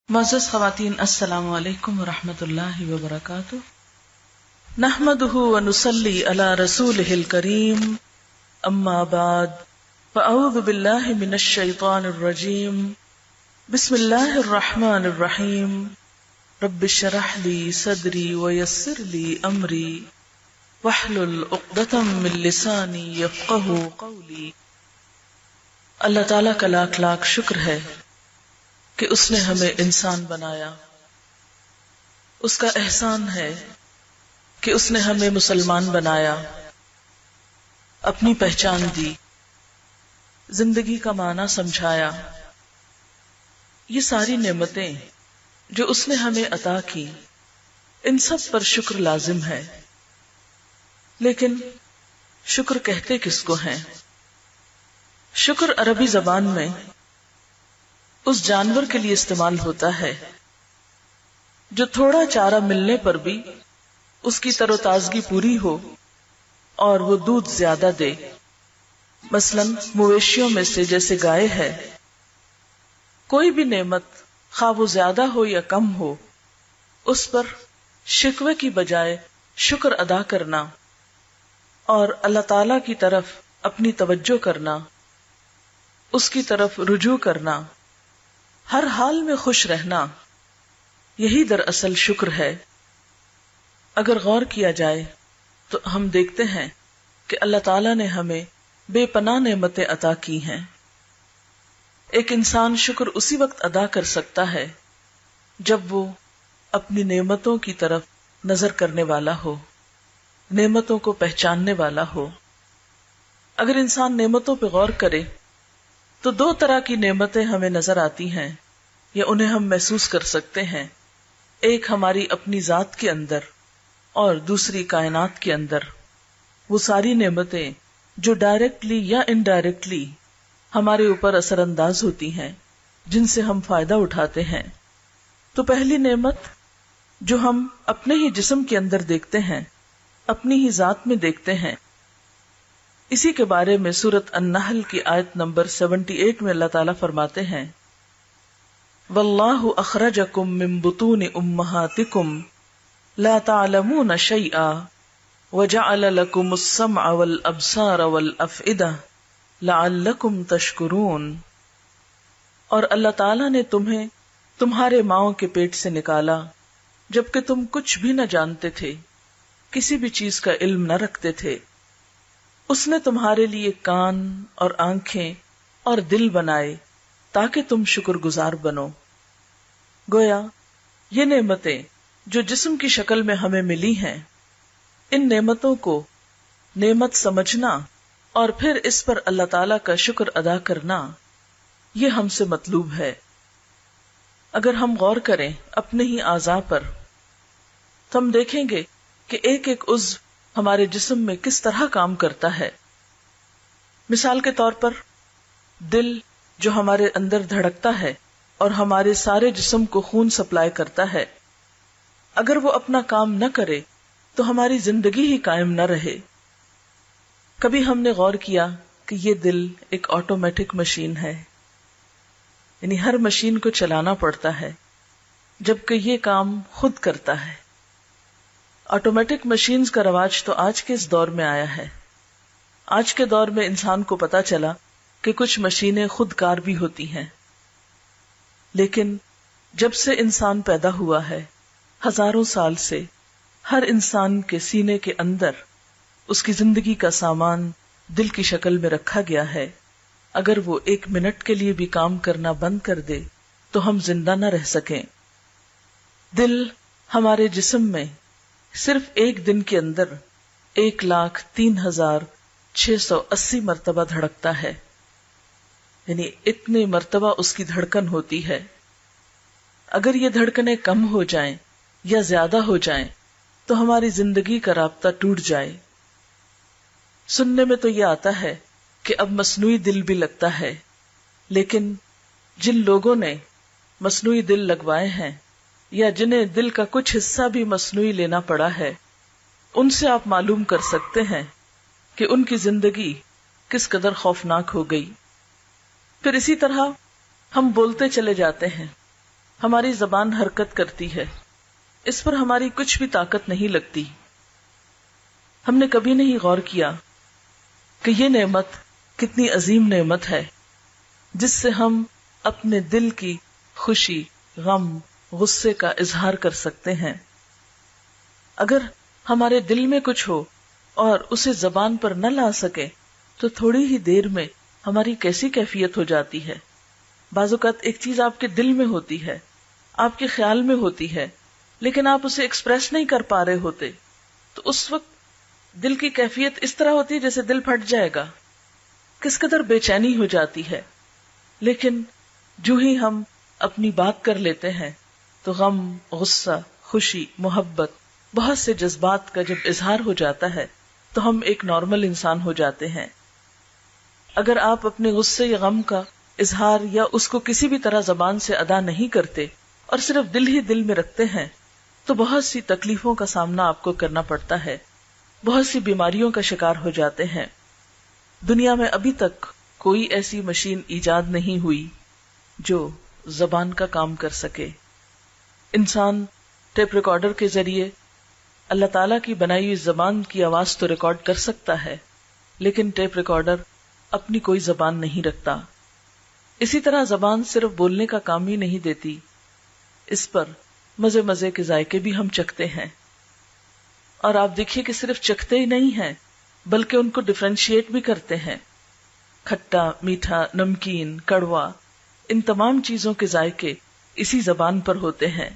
معزز خواتین، السلام علیکم ورحمۃ اللہ وبرکاتہ۔ نحمده ونصلی علی رسولہ الکریم، اما بعد فاعوذ باللہ من الشیطان الرجیم، بسم اللہ الرحمن الرحیم، رب اشرح لی صدری ویسر لی امری واحلل عقدۃ من لسانی یفقہوا قولی۔ اللہ تعالیٰ کا لاکھ لاکھ شکر ہے کہ اس نے ہمیں انسان بنایا۔ اس کا احسان ہے کہ اس نے ہمیں مسلمان بنایا، اپنی پہچان دی، زندگی کا معنی سمجھایا۔ یہ ساری نعمتیں جو اس نے ہمیں عطا کی، ان سب پر شکر لازم ہے۔ لیکن شکر کہتے کس کو ہیں؟ شکر عربی زبان میں اس جانور کے لیے استعمال ہوتا ہے جو تھوڑا چارہ ملنے پر بھی اس کی تر و تازگی پوری ہو اور وہ دودھ زیادہ دے۔ مثلاً مویشیوں میں سے جیسے گائے ہے، کوئی بھی نعمت خواہ وہ زیادہ ہو یا کم ہو، اس پر شکوے کی بجائے شکر ادا کرنا اور اللہ تعالی کی طرف اپنی توجہ کرنا، اس کی طرف رجوع کرنا، ہر حال میں خوش رہنا، یہی دراصل شکر ہے۔ اگر غور کیا جائے تو ہم دیکھتے ہیں کہ اللہ تعالیٰ نے ہمیں بے پناہ نعمتیں عطا کی ہیں۔ ایک انسان شکر اسی وقت ادا کر سکتا ہے جب وہ اپنی نعمتوں کی طرف نظر کرنے والا ہو، نعمتوں کو پہچاننے والا ہو۔ اگر انسان نعمتوں پہ غور کرے تو دو طرح کی نعمتیں ہمیں نظر آتی ہیں یا انہیں ہم محسوس کر سکتے ہیں۔ ایک ہماری اپنی ذات کے اندر اور دوسری کائنات کے اندر۔ وہ ساری نعمتیں جو ڈائریکٹلی یا انڈائریکٹلی ہمارے اوپر اثر انداز ہوتی ہیں، جن سے ہم فائدہ اٹھاتے ہیں۔ تو پہلی نعمت جو ہم اپنے ہی جسم کے اندر دیکھتے ہیں، اپنی ہی ذات میں دیکھتے ہیں، اسی کے بارے میں سورۃ النحل کی آیت نمبر 78 میں اللہ تعالیٰ فرماتے ہیں، وَاللَّهُ أَخْرَجَكُم مِّن بُطُونِ أُمَّهَاتِكُمْ لَا تَعْلَمُونَ شَيْئًا وَجَعَلَ لَكُمُ السَّمْعَ وَالْأَبْصَارَ وَالْأَفْئِدَةَ لَعَلَّكُمْ تَشْكُرُونَ۔ اور اللہ تعالیٰ نے تمہیں تمہارے ماؤں کے پیٹ سے نکالا جبکہ تم کچھ بھی نہ جانتے تھے، کسی بھی چیز کا علم نہ رکھتے تھے۔ اس نے تمہارے لیے کان اور آنکھیں اور دل بنائے تاکہ تم شکر گزار بنو۔ گویا یہ نعمتیں جو جسم کی شکل میں ہمیں ملی ہیں، ان نعمتوں کو نعمت سمجھنا اور پھر اس پر اللہ تعالیٰ کا شکر ادا کرنا، یہ ہم سے مطلوب ہے۔ اگر ہم غور کریں اپنے ہی اعضاء پر تو ہم دیکھیں گے کہ ایک ایک عضو ہمارے جسم میں کس طرح کام کرتا ہے۔ مثال کے طور پر دل جو ہمارے اندر دھڑکتا ہے اور ہمارے سارے جسم کو خون سپلائی کرتا ہے، اگر وہ اپنا کام نہ کرے تو ہماری زندگی ہی قائم نہ رہے۔ کبھی ہم نے غور کیا کہ یہ دل ایک آٹومیٹک مشین ہے، یعنی ہر مشین کو چلانا پڑتا ہے جبکہ یہ کام خود کرتا ہے۔ آٹومیٹک مشینز کا رواج تو آج کے اس دور میں آیا ہے۔ آج کے دور میں انسان کو پتا چلا کہ کچھ مشینیں خود کار بھی ہوتی ہیں، لیکن جب سے انسان پیدا ہوا ہے، ہزاروں سال سے ہر انسان کے سینے کے اندر اس کی زندگی کا سامان دل کی شکل میں رکھا گیا ہے۔ اگر وہ 1 منٹ کے لیے بھی کام کرنا بند کر دے تو ہم زندہ نہ رہ سکیں۔ دل ہمارے جسم میں صرف ایک دن کے اندر 1,03,680 مرتبہ دھڑکتا ہے، یعنی اتنے مرتبہ اس کی دھڑکن ہوتی ہے۔ اگر یہ دھڑکنیں کم ہو جائیں یا زیادہ ہو جائیں تو ہماری زندگی کا رابطہ ٹوٹ جائے۔ سننے میں تو یہ آتا ہے کہ اب مصنوعی دل بھی لگتا ہے، لیکن جن لوگوں نے مصنوعی دل لگوائے ہیں یا جنہیں دل کا کچھ حصہ بھی مصنوعی لینا پڑا ہے، ان سے آپ معلوم کر سکتے ہیں کہ ان کی زندگی کس قدر خوفناک ہو گئی۔ پھر اسی طرح ہم بولتے چلے جاتے ہیں ہماری زبان حرکت کرتی ہے، اس پر ہماری کچھ بھی طاقت نہیں لگتی۔ ہم نے کبھی نہیں غور کیا کہ یہ نعمت کتنی عظیم نعمت ہے جس سے ہم اپنے دل کی خوشی، غم، غصے کا اظہار کر سکتے ہیں۔ اگر ہمارے دل میں کچھ ہو اور اسے زبان پر نہ لا سکے تو تھوڑی ہی دیر میں ہماری کیسی کیفیت ہو جاتی ہے۔ بعض اوقات ایک چیز آپ کے دل میں ہوتی ہے، آپ کے خیال میں ہوتی ہے، لیکن آپ اسے ایکسپریس نہیں کر پا رہے ہوتے، تو اس وقت دل کی کیفیت اس طرح ہوتی ہے جیسے دل پھٹ جائے گا، کس قدر بے چینی ہو جاتی ہے۔ لیکن جو ہی ہم اپنی بات کر لیتے ہیں تو غم، غصہ، خوشی، محبت، بہت سے جذبات کا جب اظہار ہو جاتا ہے تو ہم ایک نارمل انسان ہو جاتے ہیں۔ اگر آپ اپنے غصے یا غم کا اظہار یا اس کو کسی بھی طرح زبان سے ادا نہیں کرتے اور صرف دل ہی دل میں رکھتے ہیں تو بہت سی تکلیفوں کا سامنا آپ کو کرنا پڑتا ہے، بہت سی بیماریوں کا شکار ہو جاتے ہیں۔ دنیا میں ابھی تک کوئی ایسی مشین ایجاد نہیں ہوئی جو زبان کا کام کر سکے۔ انسان ٹیپ ریکارڈر کے ذریعے اللہ تعالیٰ کی بنائی ہوئی زبان کی آواز تو ریکارڈ کر سکتا ہے، لیکن ٹیپ ریکارڈر اپنی کوئی زبان نہیں رکھتا۔ اسی طرح زبان صرف بولنے کا کام ہی نہیں دیتی، اس پر مزے مزے کے ذائقے بھی ہم چکھتے ہیں، اور آپ دیکھیے کہ صرف چکھتے ہی نہیں ہیں بلکہ ان کو ڈفرینشیٹ بھی کرتے ہیں۔ کھٹا، میٹھا، نمکین، کڑوا، ان تمام چیزوں کے ذائقے اسی زبان پر ہوتے ہیں۔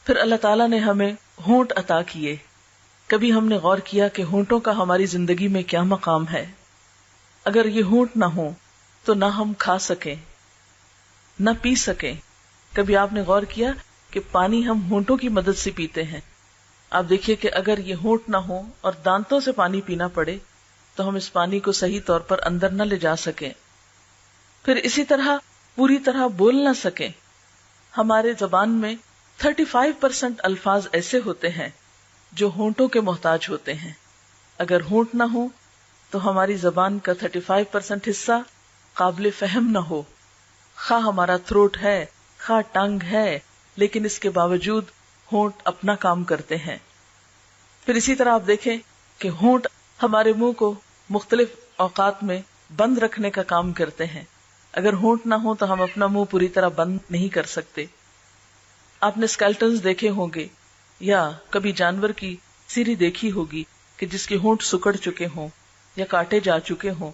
پھر اللہ تعالیٰ نے ہمیں ہونٹ عطا کیے۔ کبھی ہم نے غور کیا کہ ہونٹوں کا ہماری زندگی میں کیا مقام ہے؟ اگر یہ ہونٹ نہ ہو تو نہ ہم کھا سکیں، نہ پی سکیں۔ کبھی آپ نے غور کیا کہ پانی ہم ہونٹوں کی مدد سے پیتے ہیں؟ آپ دیکھیے کہ اگر یہ ہونٹ نہ ہو اور دانتوں سے پانی پینا پڑے تو ہم اس پانی کو صحیح طور پر اندر نہ لے جا سکیں۔ پھر اسی طرح پوری طرح بول نہ سکیں۔ ہمارے زبان میں 35% الفاظ ایسے ہوتے ہیں جو ہونٹوں کے محتاج ہوتے ہیں۔ اگر ہونٹ نہ ہو تو ہماری زبان کا 35% حصہ قابل فہم نہ ہو۔ خواہ ہمارا تھروٹ ہے، خواہ ٹنگ ہے، لیکن اس کے باوجود ہونٹ اپنا کام کرتے ہیں۔ پھر اسی طرح آپ دیکھیں کہ ہونٹ ہمارے منہ کو مختلف اوقات میں بند رکھنے کا کام کرتے ہیں۔ اگر ہونٹ نہ ہو تو ہم اپنا منہ پوری طرح بند نہیں کر سکتے۔ آپ نے اسکیلٹنز دیکھے ہوں گے یا کبھی جانور کی سیری دیکھی ہوگی کہ جس کے ہونٹ سکڑ چکے ہوں یا کاٹے جا چکے ہوں،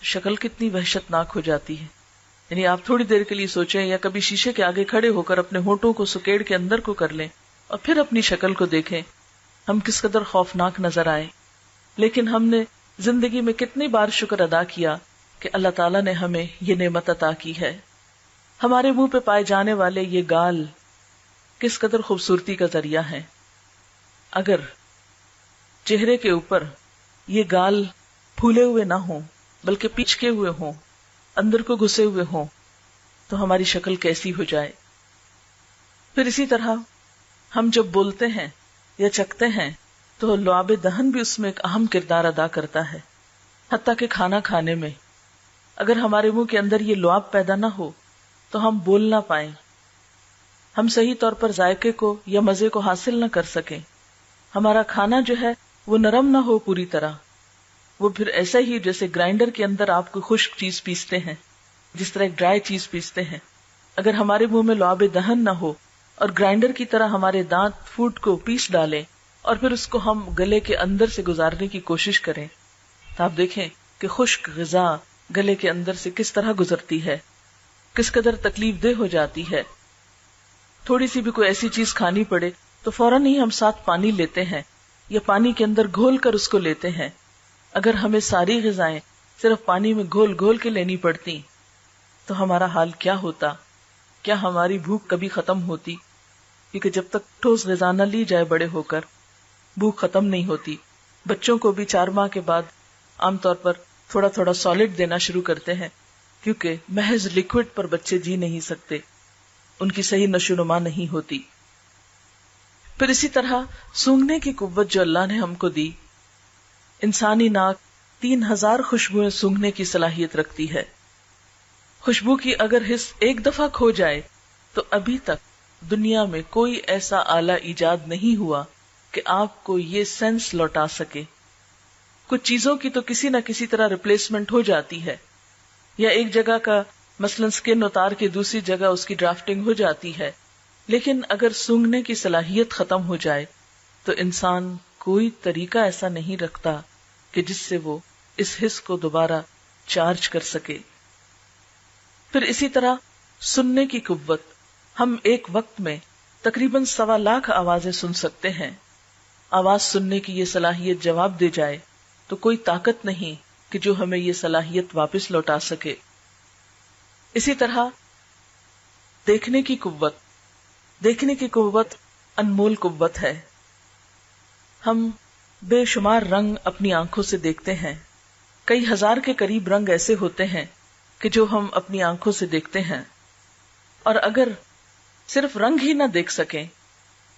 شکل کتنی وحشت ناک ہو جاتی ہے۔ یعنی آپ تھوڑی دیر کے لیے سوچیں یا کبھی شیشے کے آگے کھڑے ہو کر اپنے ہونٹوں کو سکیڑ کے اندر کو کر لیں اور پھر اپنی شکل کو دیکھیں، ہم کس قدر خوفناک نظر آئے۔ لیکن ہم نے زندگی میں کتنی بار شکر ادا کیا کہ اللہ تعالیٰ نے ہمیں یہ نعمت عطا کی ہے۔ ہمارے منہ پہ پائے جانے والے یہ گال کس قدر خوبصورتی کا ذریعہ ہے۔ اگر چہرے کے اوپر یہ گال پھولے ہوئے نہ ہوں بلکہ پچکے ہوئے ہوں، اندر کو گھسے ہوئے ہوں، تو ہماری شکل کیسی ہو جائے۔ پھر اسی طرح ہم جب بولتے ہیں یا چکھتے ہیں تو لعاب دہن بھی اس میں ایک اہم کردار ادا کرتا ہے۔ حتیٰ کہ کھانا کھانے میں اگر ہمارے منہ کے اندر یہ لعاب پیدا نہ ہو تو ہم بول نہ پائیں، ہم صحیح طور پر ذائقے کو یا مزے کو حاصل نہ کر سکیں، ہمارا کھانا جو ہے وہ نرم نہ ہو پوری طرح، وہ پھر ایسا ہی جیسے گرائنڈر کے اندر آپ کو خشک چیز پیستے ہیں، جس طرح ایک ڈرائی چیز پیستے ہیں۔ اگر ہمارے منہ میں لعاب دہن نہ ہو اور گرائنڈر کی طرح ہمارے دانت فوڈ کو پیس ڈالیں اور پھر اس کو ہم گلے کے اندر سے گزارنے کی کوشش کریں تو آپ دیکھیں کہ خشک غذا گلے کے اندر سے کس طرح گزرتی ہے، کس قدر تکلیف دہ ہو جاتی ہے۔ تھوڑی سی بھی کوئی ایسی چیز کھانی پڑے تو فوراً ہی ہم ساتھ پانی لیتے ہیں یا پانی کے اندر گھول کر اس کو لیتے ہیں۔ اگر ہمیں ساری غذائیں صرف پانی میں گھول گھول کے لینی پڑتی تو ہمارا حال کیا ہوتا؟ کیا ہماری بھوک کبھی ختم ہوتی؟ کیونکہ جب تک ٹھوس غذا نہ لی جائے بڑے ہو کر بھوک ختم نہیں ہوتی۔ بچوں کو بھی 4 ماہ کے بعد عام طور پر تھوڑا تھوڑا سالڈ دینا شروع کرتے ہیں، کیونکہ محض لکوڈ پر بچے جی نہیں سکتے، ان کی صحیح نشو و نما نہیں ہوتی۔ پھر اسی طرح سونگھنے کی قوت جو اللہ نے ہم کو دی، انسانی ناک 3000 خوشبوئیں سونگھنے کی صلاحیت رکھتی ہے۔ خوشبو کی اگر حس ایک دفعہ کھو جائے تو ابھی تک دنیا میں کوئی ایسا آلہ ایجاد نہیں ہوا کہ آپ کو یہ سینس لوٹا سکے. کچھ چیزوں کی تو کسی نہ کسی طرح ریپلیسمنٹ ہو جاتی ہے، یا ایک جگہ کا مثلا سکن اتار کے دوسری جگہ اس کی ڈرافٹنگ ہو جاتی ہے، لیکن اگر سونگھنے کی صلاحیت ختم ہو جائے تو انسان کوئی طریقہ ایسا نہیں رکھتا کہ جس سے وہ اس حس کو دوبارہ چارج کر سکے. پھر اسی طرح سننے کی قوت، ہم ایک وقت میں تقریباً 1.25 لاکھ آوازیں سن سکتے ہیں. آواز سننے کی یہ صلاحیت جواب دے جائے تو کوئی طاقت نہیں کہ جو ہمیں یہ صلاحیت واپس لوٹا سکے. اسی طرح دیکھنے کی قوت انمول قوت ہے. ہم بے شمار رنگ اپنی آنکھوں سے دیکھتے ہیں. کئی ہزار کے قریب رنگ ایسے ہوتے ہیں کہ جو ہم اپنی آنکھوں سے دیکھتے ہیں. اور اگر صرف رنگ ہی نہ دیکھ سکیں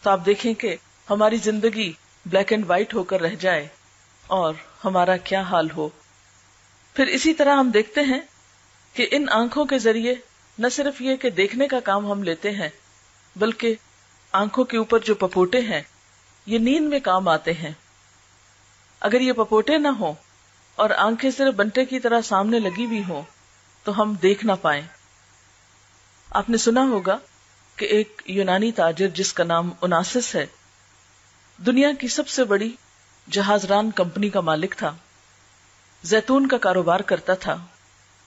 تو آپ دیکھیں کہ ہماری زندگی بلیک اینڈ وائٹ ہو کر رہ جائے اور ہمارا کیا حال ہو. پھر اسی طرح ہم دیکھتے ہیں کہ ان آنکھوں کے ذریعے نہ صرف یہ کہ دیکھنے کا کام ہم لیتے ہیں، بلکہ آنکھوں کے اوپر جو پپوٹے ہیں یہ نیند میں کام آتے ہیں. اگر یہ پپوٹے نہ ہوں اور آنکھیں صرف بنٹے کی طرح سامنے لگی ہوئی ہوں تو ہم دیکھ نہ پائیں. آپ نے سنا ہوگا کہ ایک یونانی تاجر جس کا نام اوناسس ہے، دنیا کی سب سے بڑی جہاز ران کمپنی کا مالک تھا. زیتون کا کاروبار کرتا تھا.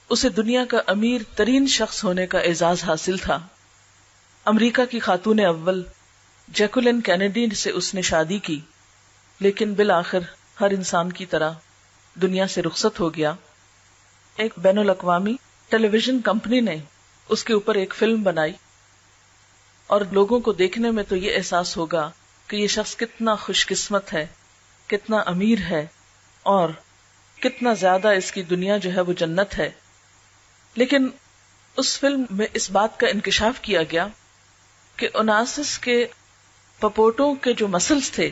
اسے دنیا کا امیر ترین شخص ہونے کا اعزاز حاصل تھا. امریکہ کی خاتون اول جیکولین کینیڈی سے اس نے شادی کی، لیکن بالآخر ہر انسان کی طرح دنیا سے رخصت ہو گیا. ایک بین الاقوامی ٹیلی ویژن کمپنی نے اس کے اوپر ایک فلم بنائی، اور لوگوں کو دیکھنے میں تو یہ احساس ہوگا کہ یہ شخص کتنا خوش قسمت ہے، کتنا امیر ہے، اور کتنا زیادہ اس کی دنیا جو ہے وہ جنت ہے. لیکن اس فلم میں اس بات کا انکشاف کیا گیا کہ اوناسس کے پپوٹوں کے جو مسلز تھے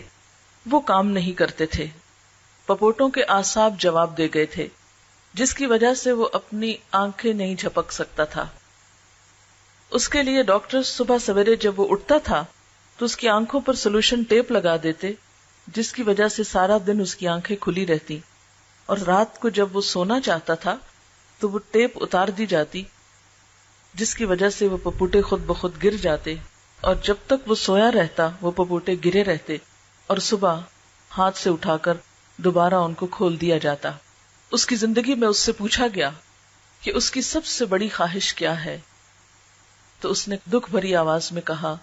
وہ کام نہیں کرتے تھے. پپوٹوں کے اعصاب جواب دے گئے تھے، جس کی وجہ سے وہ اپنی آنکھیں نہیں جھپک سکتا تھا. اس کے لیے ڈاکٹر صبح سویرے جب وہ اٹھتا تھا تو اس کی آنکھوں پر سولوشن ٹیپ لگا دیتے، جس کی وجہ سے سارا دن اس کی آنکھیں کھلی رہتی، اور رات کو جب وہ سونا چاہتا تھا تو وہ ٹیپ اتار دی جاتی، جس کی وجہ سے وہ پپوٹے خود بخود گر جاتے، اور جب تک وہ سویا رہتا وہ پپوٹے گرے رہتے، اور صبح ہاتھ سے اٹھا کر دوبارہ ان کو کھول دیا جاتا. اس کی زندگی میں اس سے پوچھا گیا کہ اس کی سب سے بڑی خواہش کیا ہے، تو اس نے دکھ بھری آواز میں کہا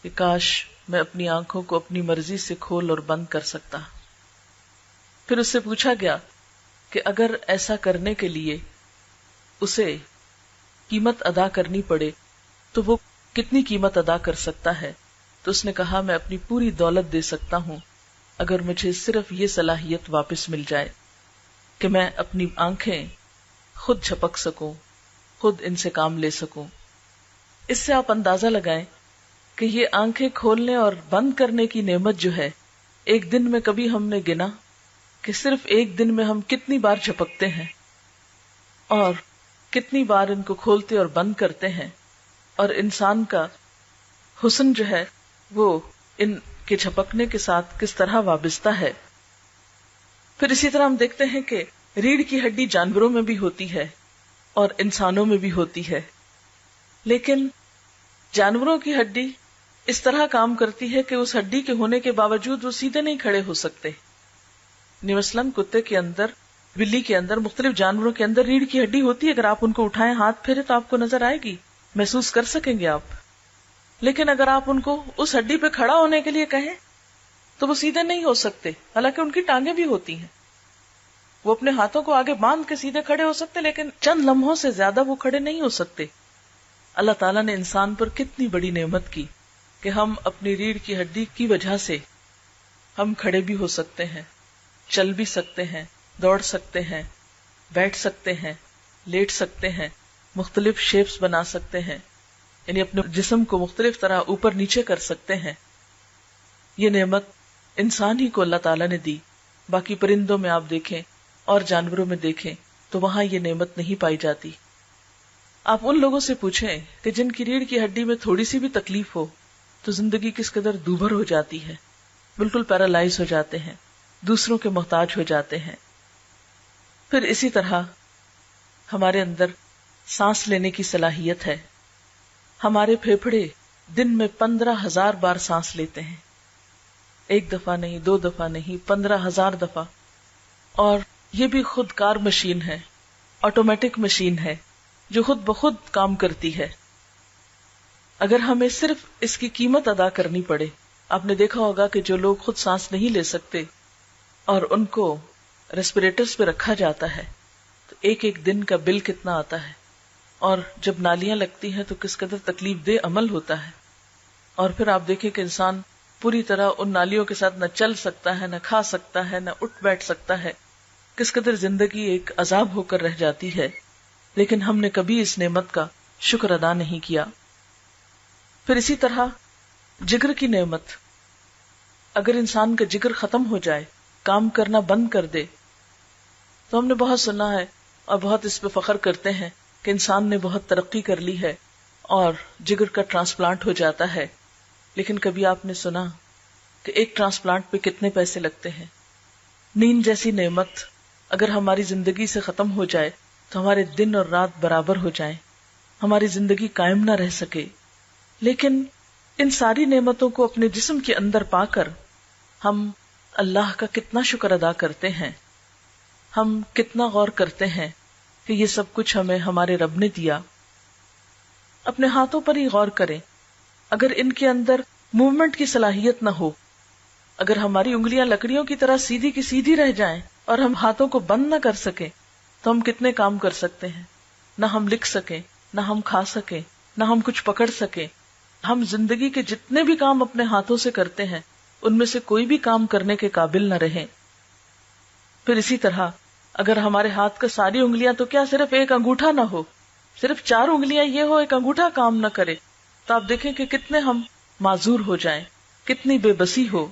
کہ کاش میں اپنی آنکھوں کو اپنی مرضی سے کھول اور بند کر سکتا. پھر اس سے پوچھا گیا کہ اگر ایسا کرنے کے لیے اسے قیمت ادا کرنی پڑے تو وہ کتنی قیمت ادا کر سکتا ہے. تو اس نے کہا میں اپنی پوری دولت دے سکتا ہوں اگر مجھے صرف یہ صلاحیت واپس مل جائے کہ میں اپنی آنکھیں خود جھپک سکوں، خود ان سے کام لے سکوں. اس سے آپ اندازہ لگائیں کہ یہ آنکھیں کھولنے اور بند کرنے کی نعمت جو ہے، ایک دن میں کبھی ہم نے گنا کہ صرف ایک دن میں ہم کتنی بار جھپکتے ہیں اور کتنی بار ان کو کھولتے اور بند کرتے ہیں، اور انسان کا حسن جو ہے وہ ان کے جھپکنے کے ساتھ کس طرح وابستہ ہے. پھر اسی طرح ہم دیکھتے ہیں کہ ریڑھ کی ہڈی جانوروں میں بھی ہوتی ہے اور انسانوں میں بھی ہوتی ہے، لیکن جانوروں کی ہڈی اس طرح کام کرتی ہے کہ اس ہڈی کے ہونے کے باوجود وہ سیدھے نہیں کھڑے ہو سکتے. مثلاً کتے کے اندر، بلی کے اندر، مختلف جانوروں کے اندر ریڑھ کی ہڈی ہوتی ہے. اگر آپ ان کو اٹھائیں، ہاتھ پھیرے تو آپ کو نظر آئے گی، محسوس کر سکیں گے آپ. لیکن اگر آپ ان کو اس ہڈی پہ کھڑا ہونے کے لیے کہیں تو وہ سیدھے نہیں ہو سکتے، حالانکہ ان کی ٹانگیں بھی ہوتی ہیں. وہ اپنے ہاتھوں کو آگے باندھ کے سیدھے کھڑے ہو سکتے، لیکن چند لمحوں سے زیادہ وہ کھڑے نہیں ہو سکتے. اللہ تعالیٰ نے انسان پر کتنی بڑی نعمت کی کہ ہم اپنی ریڑھ کی ہڈی کی وجہ سے ہم کھڑے بھی ہو سکتے ہیں، چل بھی سکتے ہیں، دوڑ سکتے ہیں، بیٹھ سکتے ہیں، لیٹ سکتے ہیں، مختلف شیپس بنا سکتے ہیں، یعنی اپنے جسم کو مختلف طرح اوپر نیچے کر سکتے ہیں. یہ نعمت انسان ہی کو اللہ تعالیٰ نے دی. باقی پرندوں میں آپ دیکھیں اور جانوروں میں دیکھیں تو وہاں یہ نعمت نہیں پائی جاتی. آپ ان لوگوں سے پوچھیں کہ جن کی ریڑھ کی ہڈی میں تھوڑی سی بھی تکلیف ہو تو زندگی کس قدر دوبھر ہو جاتی ہے، بالکل پیرالائز ہو جاتے ہیں، دوسروں کے محتاج ہو جاتے ہیں۔ پھر اسی طرح ہمارے اندر سانس لینے کی صلاحیت ہے۔ ہمارے پھیپھڑے دن میں 15,000 بار سانس لیتے ہیں، ایک دفعہ نہیں، 2 دفعہ نہیں، 15,000 دفعہ۔ اور یہ بھی خود کار مشین ہے، آٹومیٹک مشین ہے جو خود بخود کام کرتی ہے۔ اگر ہمیں صرف اس کی قیمت ادا کرنی پڑے، آپ نے دیکھا ہوگا کہ جو لوگ خود سانس نہیں لے سکتے اور ان کو ریسپیریٹرز پہ رکھا جاتا ہے تو ایک ایک دن کا بل کتنا آتا ہے، اور جب نالیاں لگتی ہیں تو کس قدر تکلیف دہ عمل ہوتا ہے۔ اور پھر آپ دیکھیں کہ انسان پوری طرح ان نالیوں کے ساتھ نہ چل سکتا ہے، نہ کھا سکتا ہے، نہ اٹھ بیٹھ سکتا ہے، کس قدر زندگی ایک عذاب ہو کر رہ جاتی ہے۔ لیکن ہم نے کبھی اس نعمت کا شکر ادا نہیں کیا۔ پھر اسی طرح جگر کی نعمت، اگر انسان کا جگر ختم ہو جائے، کام کرنا بند کر دے، تو ہم نے بہت سنا ہے اور بہت اس پہ فخر کرتے ہیں کہ انسان نے بہت ترقی کر لی ہے اور جگر کا ٹرانسپلانٹ ہو جاتا ہے، لیکن کبھی آپ نے سنا کہ ایک ٹرانسپلانٹ پہ کتنے پیسے لگتے ہیں؟ نیند جیسی نعمت اگر ہماری زندگی سے ختم ہو جائے تو ہمارے دن اور رات برابر ہو جائیں، ہماری زندگی قائم نہ رہ سکے۔ لیکن ان ساری نعمتوں کو اپنے جسم کے اندر پا کر ہم اللہ کا کتنا شکر ادا کرتے ہیں، ہم کتنا غور کرتے ہیں کہ یہ سب کچھ ہمیں ہمارے رب نے دیا۔ اپنے ہاتھوں پر ہی غور کریں، اگر ان کے اندر موومنٹ کی صلاحیت نہ ہو، اگر ہماری انگلیاں لکڑیوں کی طرح سیدھی کی سیدھی رہ جائیں اور ہم ہاتھوں کو بند نہ کر سکیں تو ہم کتنے کام کر سکتے ہیں؟ نہ ہم لکھ سکیں، نہ ہم کھا سکیں، نہ ہم کچھ پکڑ سکیں۔ ہم زندگی کے جتنے بھی کام اپنے ہاتھوں سے کرتے ہیں ان میں سے کوئی بھی کام کرنے کے قابل نہ رہیں۔ پھر اسی طرح اگر ہمارے ہاتھ کا ساری انگلیاں تو کیا صرف ایک انگوٹھا نہ ہو، صرف 4 انگلیاں یہ ہو، ایک انگوٹھا کام نہ کرے، تو آپ دیکھیں کہ کتنے ہم معذور ہو جائیں، کتنی بے بسی ہو۔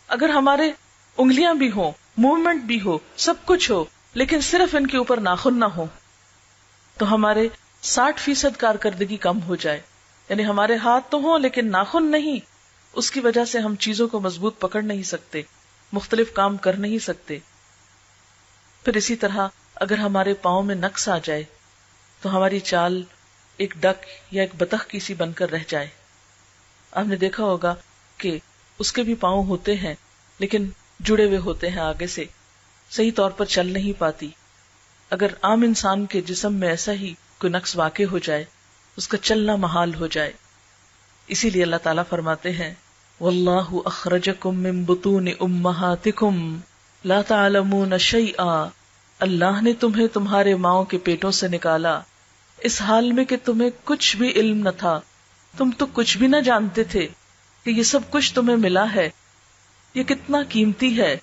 اگر ہمارے انگلیاں بھی ہوں، موومنٹ بھی ہو، سب کچھ ہو، لیکن صرف ان کے اوپر ناخن نہ ہو تو ہمارے 60% کارکردگی کم ہو جائے۔ یعنی ہمارے ہاتھ تو ہوں لیکن ناخن نہیں، اس کی وجہ سے ہم چیزوں کو مضبوط پکڑ نہیں سکتے، مختلف کام کر نہیں سکتے۔ پھر اسی طرح اگر ہمارے پاؤں میں نقص آ جائے تو ہماری چال ایک ڈک یا ایک بطخ کی سی بن کر رہ جائے۔ آپ نے دیکھا ہوگا کہ اس کے بھی پاؤں ہوتے ہیں لیکن جڑے ہوئے ہوتے ہیں، آگے سے صحیح طور پر چل نہیں پاتی۔ اگر عام انسان کے جسم میں ایسا ہی کوئی نقص واقع ہو جائے، اس کا چلنا محال ہو جائے۔ اسی لیے اللہ تعالیٰ فرماتے ہیں وَاللَّهُ أَخْرَجَكُم مِّن بُطُونِ أُمَّهَاتِكُمْ لَا تَعْلَمُونَ شَيْئًا، اللہ نے تمہیں تمہارے ماؤں کے پیٹوں سے نکالا اس حال میں کہ تمہیں کچھ بھی علم نہ تھا، تم تو کچھ بھی نہ جانتے تھے کہ یہ سب کچھ تمہیں ملا ہے، یہ کتنا قیمتی ہے،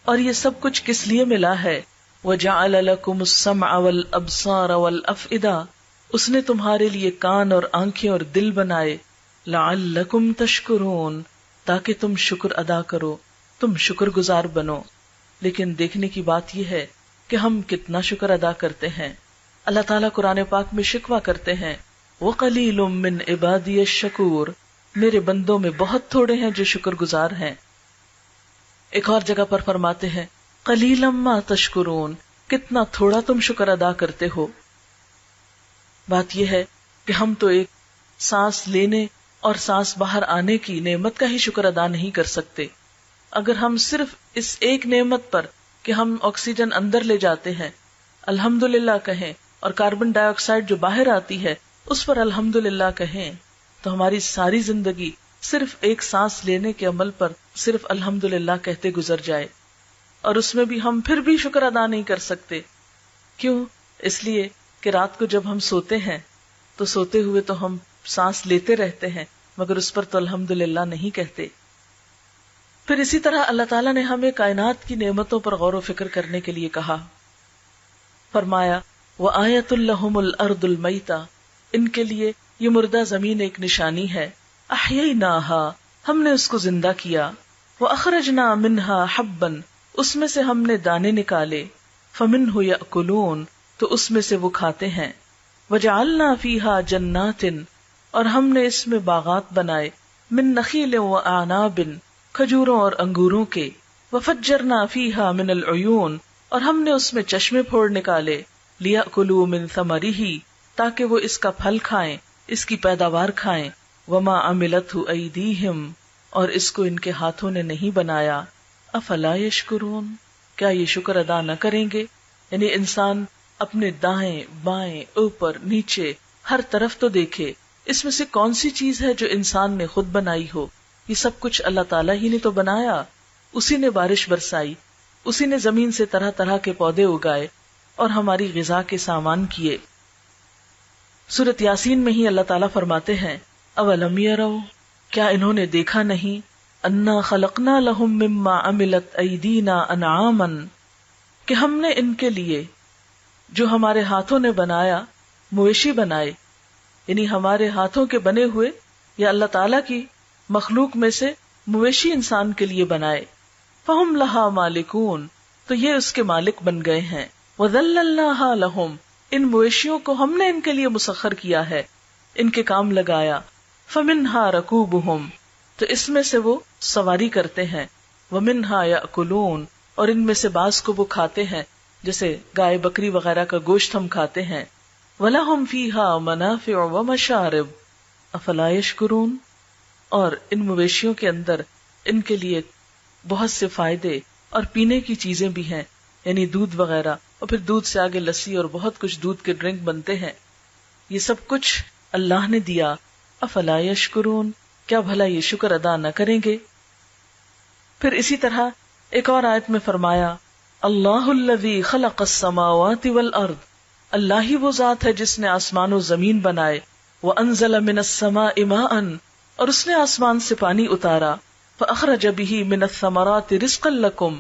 اور یہ سب کچھ کس لیے ملا ہے۔ وَجَعَلَ لَكُمُ السَّمْعَ وَالْأَبْصَارَ وَالْأَفْئِدَةَ، اس نے تمہارے لیے کان اور آنکھیں اور دل بنائے، لَعَلَّكُمْ تَشْكُرُونَ، تاکہ تم شکر ادا کرو، تم شکر گزار بنو۔ لیکن دیکھنے کی بات یہ ہے کہ ہم کتنا شکر ادا کرتے ہیں۔ اللہ تعالیٰ قرآن پاک میں شکوہ کرتے ہیں وَقَلِيلٌ مِّنْ عِبَادِيَ الشَّكُورُ، میرے بندوں میں بہت تھوڑے ہیں جو شکر گزار ہیں۔ ایک اور جگہ پر فرماتے ہیں قَلِيلًا مَا تَشْكُرُونَ، کتنا تھوڑا تم شکر ادا کرتے ہو۔ بات یہ ہے کہ ہم تو ایک سانس لینے اور سانس باہر آنے کی نعمت کا ہی شکر ادا نہیں کر سکتے۔ اگر ہم صرف اس ایک نعمت پر کہ ہم آکسیجن اندر لے جاتے ہیں الحمدللہ کہیں، اور کاربن ڈائی آکسائڈ جو باہر آتی ہے اس پر الحمدللہ کہیں، تو ہماری ساری زندگی صرف ایک سانس لینے کے عمل پر صرف الحمدللہ کہتے گزر جائے، اور اس میں بھی ہم پھر بھی شکر ادا نہیں کر سکتے۔ کیوں؟ اس لیے کہ رات کو جب ہم سوتے ہیں تو سوتے ہوئے تو ہم سانس لیتے رہتے ہیں مگر اس پر تو الحمدللہ نہیں کہتے۔ پھر اسی طرح اللہ تعالیٰ نے ہمیں کائنات کی نعمتوں پر غور و فکر کرنے کے لیے کہا، فرمایا وَآیَةٌ لَهُمُ الْأَرْضُ الْمَيْتَةُ، ان کے لیے یہ مردہ زمین ایک نشانی ہے، أَحْيَيْنَاهَا، ہم نے اس کو زندہ کیا، وَأَخْرَجْنَا مِنْهَا حَبًّا، اس میں سے ہم نے دانے نکالے، فَمِنْهُ يَأْكُلُونَ، تو اس میں سے وہ کھاتے ہیں، وجعلنا فیہا جنات، اور ہم نے اس میں باغات بنائے، من نخیل و اعناب، کھجوروں اور انگوروں کے، وفجرنا فیہا من العیون، اور ہم نے اس میں چشمے پھوڑ نکالے، لیأکلوا من ثمرہ، تاکہ وہ اس کا پھل کھائیں، اس کی پیداوار کھائیں، وما عملتہ ایدیہم، اور اس کو ان کے ہاتھوں نے نہیں بنایا، افلا یشکرون، کیا یہ شکر ادا نہ کریں گے؟ یعنی انسان اپنے دائیں بائیں اوپر نیچے ہر طرف تو دیکھے، اس میں سے کون سی چیز ہے جو انسان نے خود بنائی ہو؟ یہ سب کچھ اللہ تعالیٰ ہی نے تو بنایا، اسی نے بارش برسائی، اسی نے زمین سے طرح طرح کے پودے اگائے اور ہماری غذا کے سامان کیے۔ سورۃ یاسین میں ہی اللہ تعالیٰ فرماتے ہیں اولم یروا، کیا انہوں نے دیکھا نہیں، انا خلقنا لہم مما عملت ایدینا انعاما، کہ ہم نے ان کے لیے جو ہمارے ہاتھوں نے بنایا مویشی بنائے، یعنی ہمارے ہاتھوں کے بنے ہوئے یا اللہ تعالیٰ کی مخلوق میں سے مویشی انسان کے لیے بنائے، فہم لہا مالکون، تو یہ اس کے مالک بن گئے ہیں، وذللناہا لہم، ان مویشیوں کو ہم نے ان کے لیے مسخر کیا ہے، ان کے کام لگایا، فمنہا رکوبہم، تو اس میں سے وہ سواری کرتے ہیں، ومنہا یأکلون، اور ان میں سے بعض کو وہ کھاتے ہیں، جیسے گائے بکری وغیرہ کا گوشت ہم کھاتے ہیں، وَلَهُمْ فِيهَا مَنَافِعُ وَمَشَارِبُ أَفَلَا يَشْكُرُونَ، اور ان مویشیوں کے اندر ان کے لیے بہت سے فائدے اور پینے کی چیزیں بھی ہیں، یعنی دودھ وغیرہ، اور پھر دودھ سے آگے لسی اور بہت کچھ دودھ کے ڈرنک بنتے ہیں، یہ سب کچھ اللہ نے دیا، افلا یشکرون، کیا بھلا یہ شکر ادا نہ کریں گے؟ پھر اسی طرح ایک اور آیت میں فرمایا اللہ الذی خلق السماوات والارض، اللہ ہی وہ ذات ہے جس نے آسمان و زمین بنائے، وانزل من السماء ماء، اور اس نے آسمان سے پانی اتارا، فاخرج به من الثمرات رزقا لکم،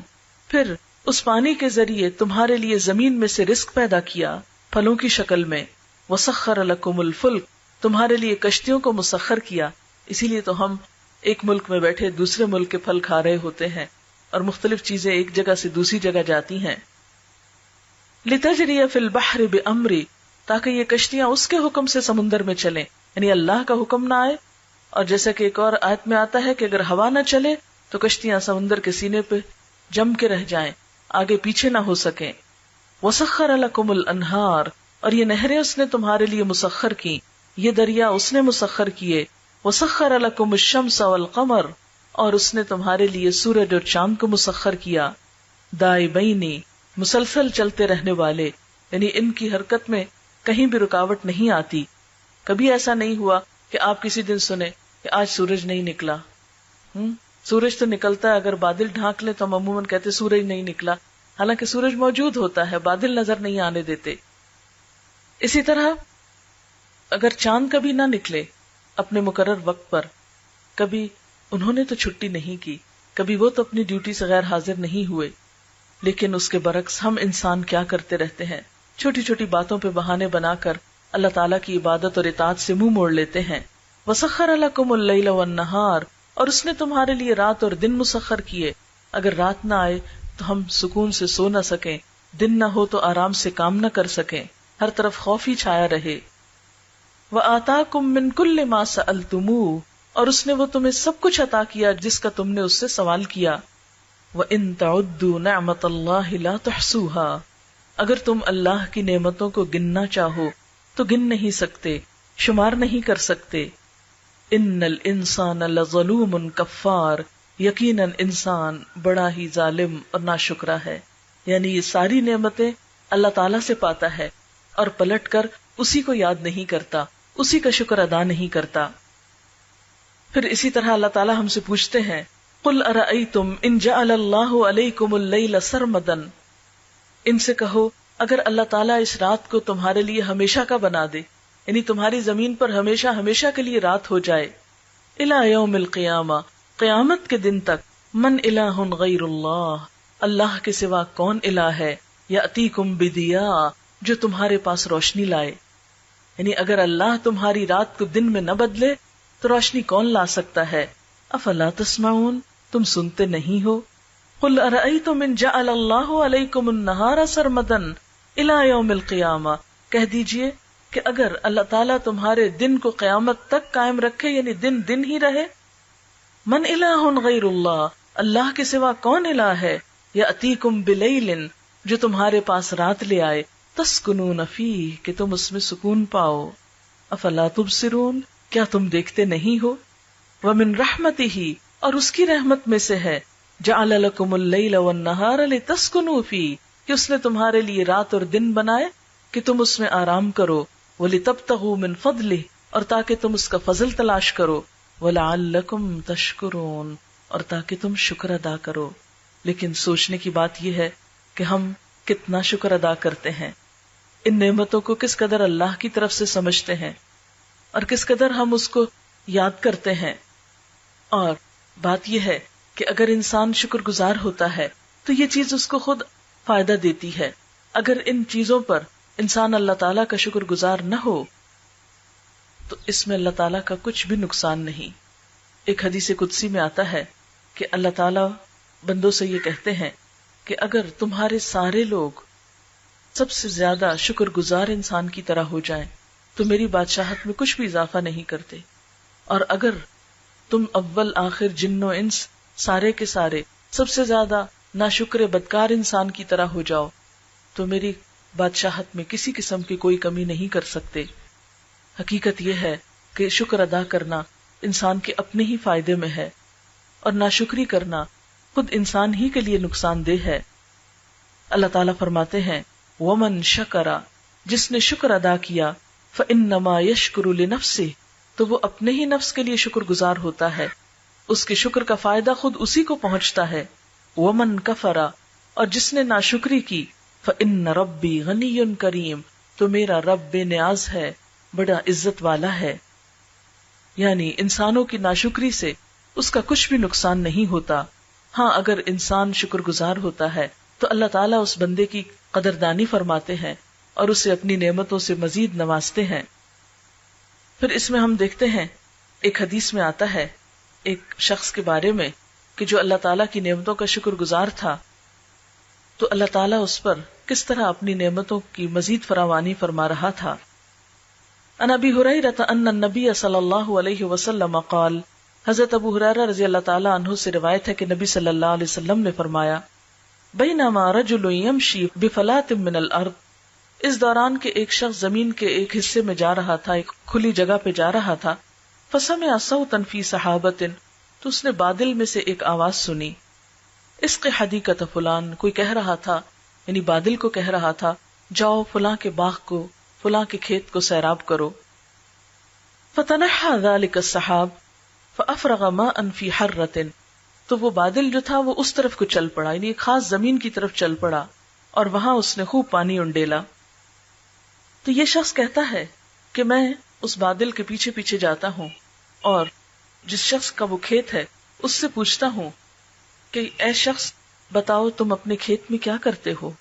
پھر اس پانی کے ذریعے تمہارے لیے زمین میں سے رزق پیدا کیا پھلوں کی شکل میں، وسخر لکم الفلک، تمہارے لیے کشتیوں کو مسخر کیا، اسی لیے تو ہم ایک ملک میں بیٹھے دوسرے ملک کے پھل کھا رہے ہوتے ہیں اور مختلف چیزیں ایک جگہ سے دوسری جگہ جاتی ہیں، لتجری فی البحر بامری، تاکہ یہ کشتیاں اس کے حکم سے سمندر میں چلیں، یعنی اللہ کا حکم نہ آئے، اور جیسا کہ ایک اور آیت میں آتا ہے کہ اگر ہوا نہ چلے تو کشتیاں سمندر کے سینے پہ جم کے رہ جائیں، آگے پیچھے نہ ہو سکیں، وسخر لکم الانہار، اور یہ نہریں اس نے تمہارے لیے مسخر کی، یہ دریا اس نے مسخر کیے، وسخر لکم الشمس والقمر، اور اس نے تمہارے لیے سورج اور چاند کو مسخر کیا، دائبینی، مسلسل چلتے رہنے والے، یعنی ان کی حرکت میں کہیں بھی رکاوٹ نہیں آتی، کبھی ایسا نہیں ہوا کہ آپ کسی دن سنیں کہ آج سورج نہیں نکلا، سورج تو نکلتا ہے، اگر بادل ڈھانک لے تو ہم عموماً کہتے سورج نہیں نکلا، حالانکہ سورج موجود ہوتا ہے، بادل نظر نہیں آنے دیتے۔ اسی طرح اگر چاند کبھی نہ نکلے اپنے مقرر وقت پر، کبھی انہوں نے تو چھٹی نہیں کی، کبھی وہ تو اپنی ڈیوٹی سے غیر حاضر نہیں ہوئے، لیکن اس کے برعکس ہم انسان کیا کرتے رہتے ہیں، چھوٹی چھوٹی باتوں پہ بہانے بنا کر اللہ تعالیٰ کی عبادت اور اطاعت سے منہ موڑ لیتے ہیں۔ وسخر لکم اللیل والنہار، اور اس نے تمہارے لیے رات اور دن مسخر کیے، اگر رات نہ آئے تو ہم سکون سے سو نہ سکیں، دن نہ ہو تو آرام سے کام نہ کر سکیں، ہر طرف خوف ہی چھایا رہے۔ وآتاکم من کل ما سألتموہ، اور اس نے وہ تمہیں سب کچھ عطا کیا جس کا تم نے اس سے سوال کیا۔ وَإِن تَعُدُّوا نِعْمَةَ اللَّهِ لَا تُحْصُوهَا، اگر تم اللہ کی نعمتوں کو گننا چاہو تو گن نہیں سکتے، شمار نہیں کر سکتے۔ ان الانسان لظلوم کفار، یقیناً انسان بڑا ہی ظالم اور ناشکرا ہے، یعنی یہ ساری نعمتیں اللہ تعالیٰ سے پاتا ہے اور پلٹ کر اسی کو یاد نہیں کرتا، اسی کا شکر ادا نہیں کرتا۔ پھر اسی طرح اللہ تعالیٰ ہم سے پوچھتے ہیں قل ارأیتم ان جعل اللہ علیکم اللیل سرمدا، ان سے کہو اگر اللہ تعالیٰ اس رات کو تمہارے لیے ہمیشہ کا بنا دے، یعنی تمہاری زمین پر ہمیشہ ہمیشہ کے لیے رات ہو جائے، الی یوم القیامہ، قیامت کے دن تک، من الہ غیر اللہ، اللہ کے سوا کون الہ ہے، یأتیکم بدیاء، جو تمہارے پاس روشنی لائے، یعنی اگر اللہ تمہاری رات کو دن میں نہ بدلے تو روشنی کون لا سکتا ہے؟ افلا تسمعون، تم سنتے نہیں ہو؟ قل ارأیتم ان جعل اللہ علیکم النہار سرمدا الی یوم القیامہ، کہہ دیجئے کہ اگر اللہ تعالیٰ تمہارے دن کو قیامت تک قائم رکھے، یعنی دن دن ہی رہے، من الہ غیر اللہ، اللہ کے سوا کون الہ ہے، یاتیکم بلیل، جو تمہارے پاس رات لے آئے، تسکنون فیہ، کہ تم اس میں سکون پاؤ، افلا تبصرون، کیا تم دیکھتے نہیں ہو، ومن رحمتہ، اور اس کی رحمت میں سے ہے، جعل لکم اللیل والنہار لتسکنوا فیہ، کہ اس نے تمہارے لیے رات اور دن بنائے کہ تم اس میں آرام کرو، وَلِتَبْتَغُوا مِن فَضْلِهِ، اور تاکہ تم اس کا فضل تلاش کرو، وَلَعَلَّكُمْ تَشْكُرُونَ، اور تاکہ تم شکر ادا کرو۔ لیکن سوچنے کی بات یہ ہے کہ ہم کتنا شکر ادا کرتے ہیں، ان نعمتوں کو کس قدر اللہ کی طرف سے سمجھتے ہیں، اور کس قدر ہم اس کو یاد کرتے ہیں۔ اور بات یہ ہے کہ اگر انسان شکر گزار ہوتا ہے تو یہ چیز اس کو خود فائدہ دیتی ہے۔ اگر ان چیزوں پر انسان اللہ تعالیٰ کا شکر گزار نہ ہو تو اس میں اللہ تعالیٰ کا کچھ بھی نقصان نہیں۔ ایک حدیث قدسی میں آتا ہے کہ اللہ تعالیٰ بندوں سے یہ کہتے ہیں کہ اگر تمہارے سارے لوگ سب سے زیادہ شکر گزار انسان کی طرح ہو جائیں تو میری بادشاہت میں کچھ بھی اضافہ نہیں کرتے، اور اگر تم اول آخر جن و انس سارے کے سارے سب سے زیادہ ناشکر بدکار انسان کی طرح ہو جاؤ تو میری بادشاہت میں کسی قسم کی کوئی کمی نہیں کر سکتے۔ حقیقت یہ ہے کہ شکر ادا کرنا انسان کے اپنے ہی فائدے میں ہے، اور ناشکری کرنا خود انسان ہی کے لیے نقصان دہ ہے۔ اللہ تعالیٰ فرماتے ہیں وَمَن شَكَرَ، جس نے شکر ادا کیا، فَإِنَّمَا يَشْكُرُ لِنَفْسِهِ، تو وہ اپنے ہی نفس کے لیے شکر گزار ہوتا ہے، اس کے شکر کا فائدہ خود اسی کو پہنچتا ہے۔ وَمَن كَفَرَ، اور جس نے ناشکری کی، فَإِنَّ رَبِّي غَنِيٌّ كَرِيمٌ، تو میرا رب بے نیاز ہے، بڑا عزت والا ہے۔ یعنی انسانوں کی ناشکری سے اس کا کچھ بھی نقصان نہیں ہوتا۔ ہاں اگر انسان شکر گزار ہوتا ہے تو اللہ تعالیٰ اس بندے کی قدردانی فرماتے ہیں اور اسے اپنی نعمتوں سے مزید نوازتے ہیں۔ پھر اس میں ہم دیکھتے ہیں، ایک حدیث میں آتا ہے ایک شخص کے بارے میں کہ جو اللہ تعالیٰ کی نعمتوں کا شکر گزار تھا، تو اللہ تعالیٰ اس پر کس طرح اپنی نعمتوں کی مزید فراوانی فرما رہا تھا۔ عن ابی ہریرہ ان النبی صلی اللہ علیہ وسلم قال، حضرت ابو ہریرہ رضی اللہ تعالیٰ عنہ سے روایت ہے کہ نبی صلی اللہ علیہ وسلم نے فرمایا، بینما رجل یمشی بفلاۃ من الارض، اس دوران کہ ایک شخص زمین کے ایک حصے میں جا رہا تھا، ایک کھلی جگہ پہ جا رہا تھا، فسمع صوتا فی سحابۃ، تو اس نے بادل میں سے ایک آواز سنی، اسق حدیقۃ فلان، کوئی کہہ رہا تھا، یعنی بادل کو کہہ رہا تھا جاؤ فلاں کے باغ کو، فلاں کے کھیت کو سیراب کرو۔ فتنحى ذلك السحاب فافرغ ماء في حرۃ، تو وہ بادل جو تھا وہ اس طرف کو چل پڑا، یعنی ایک خاص زمین کی طرف چل پڑا، اور وہاں اس نے خوب پانی انڈیلا۔ تو یہ شخص کہتا ہے کہ میں اس بادل کے پیچھے پیچھے جاتا ہوں اور جس شخص کا وہ کھیت ہے اس سے پوچھتا ہوں کہ اے شخص بتاؤ تم اپنے کھیت میں کیا کرتے ہو،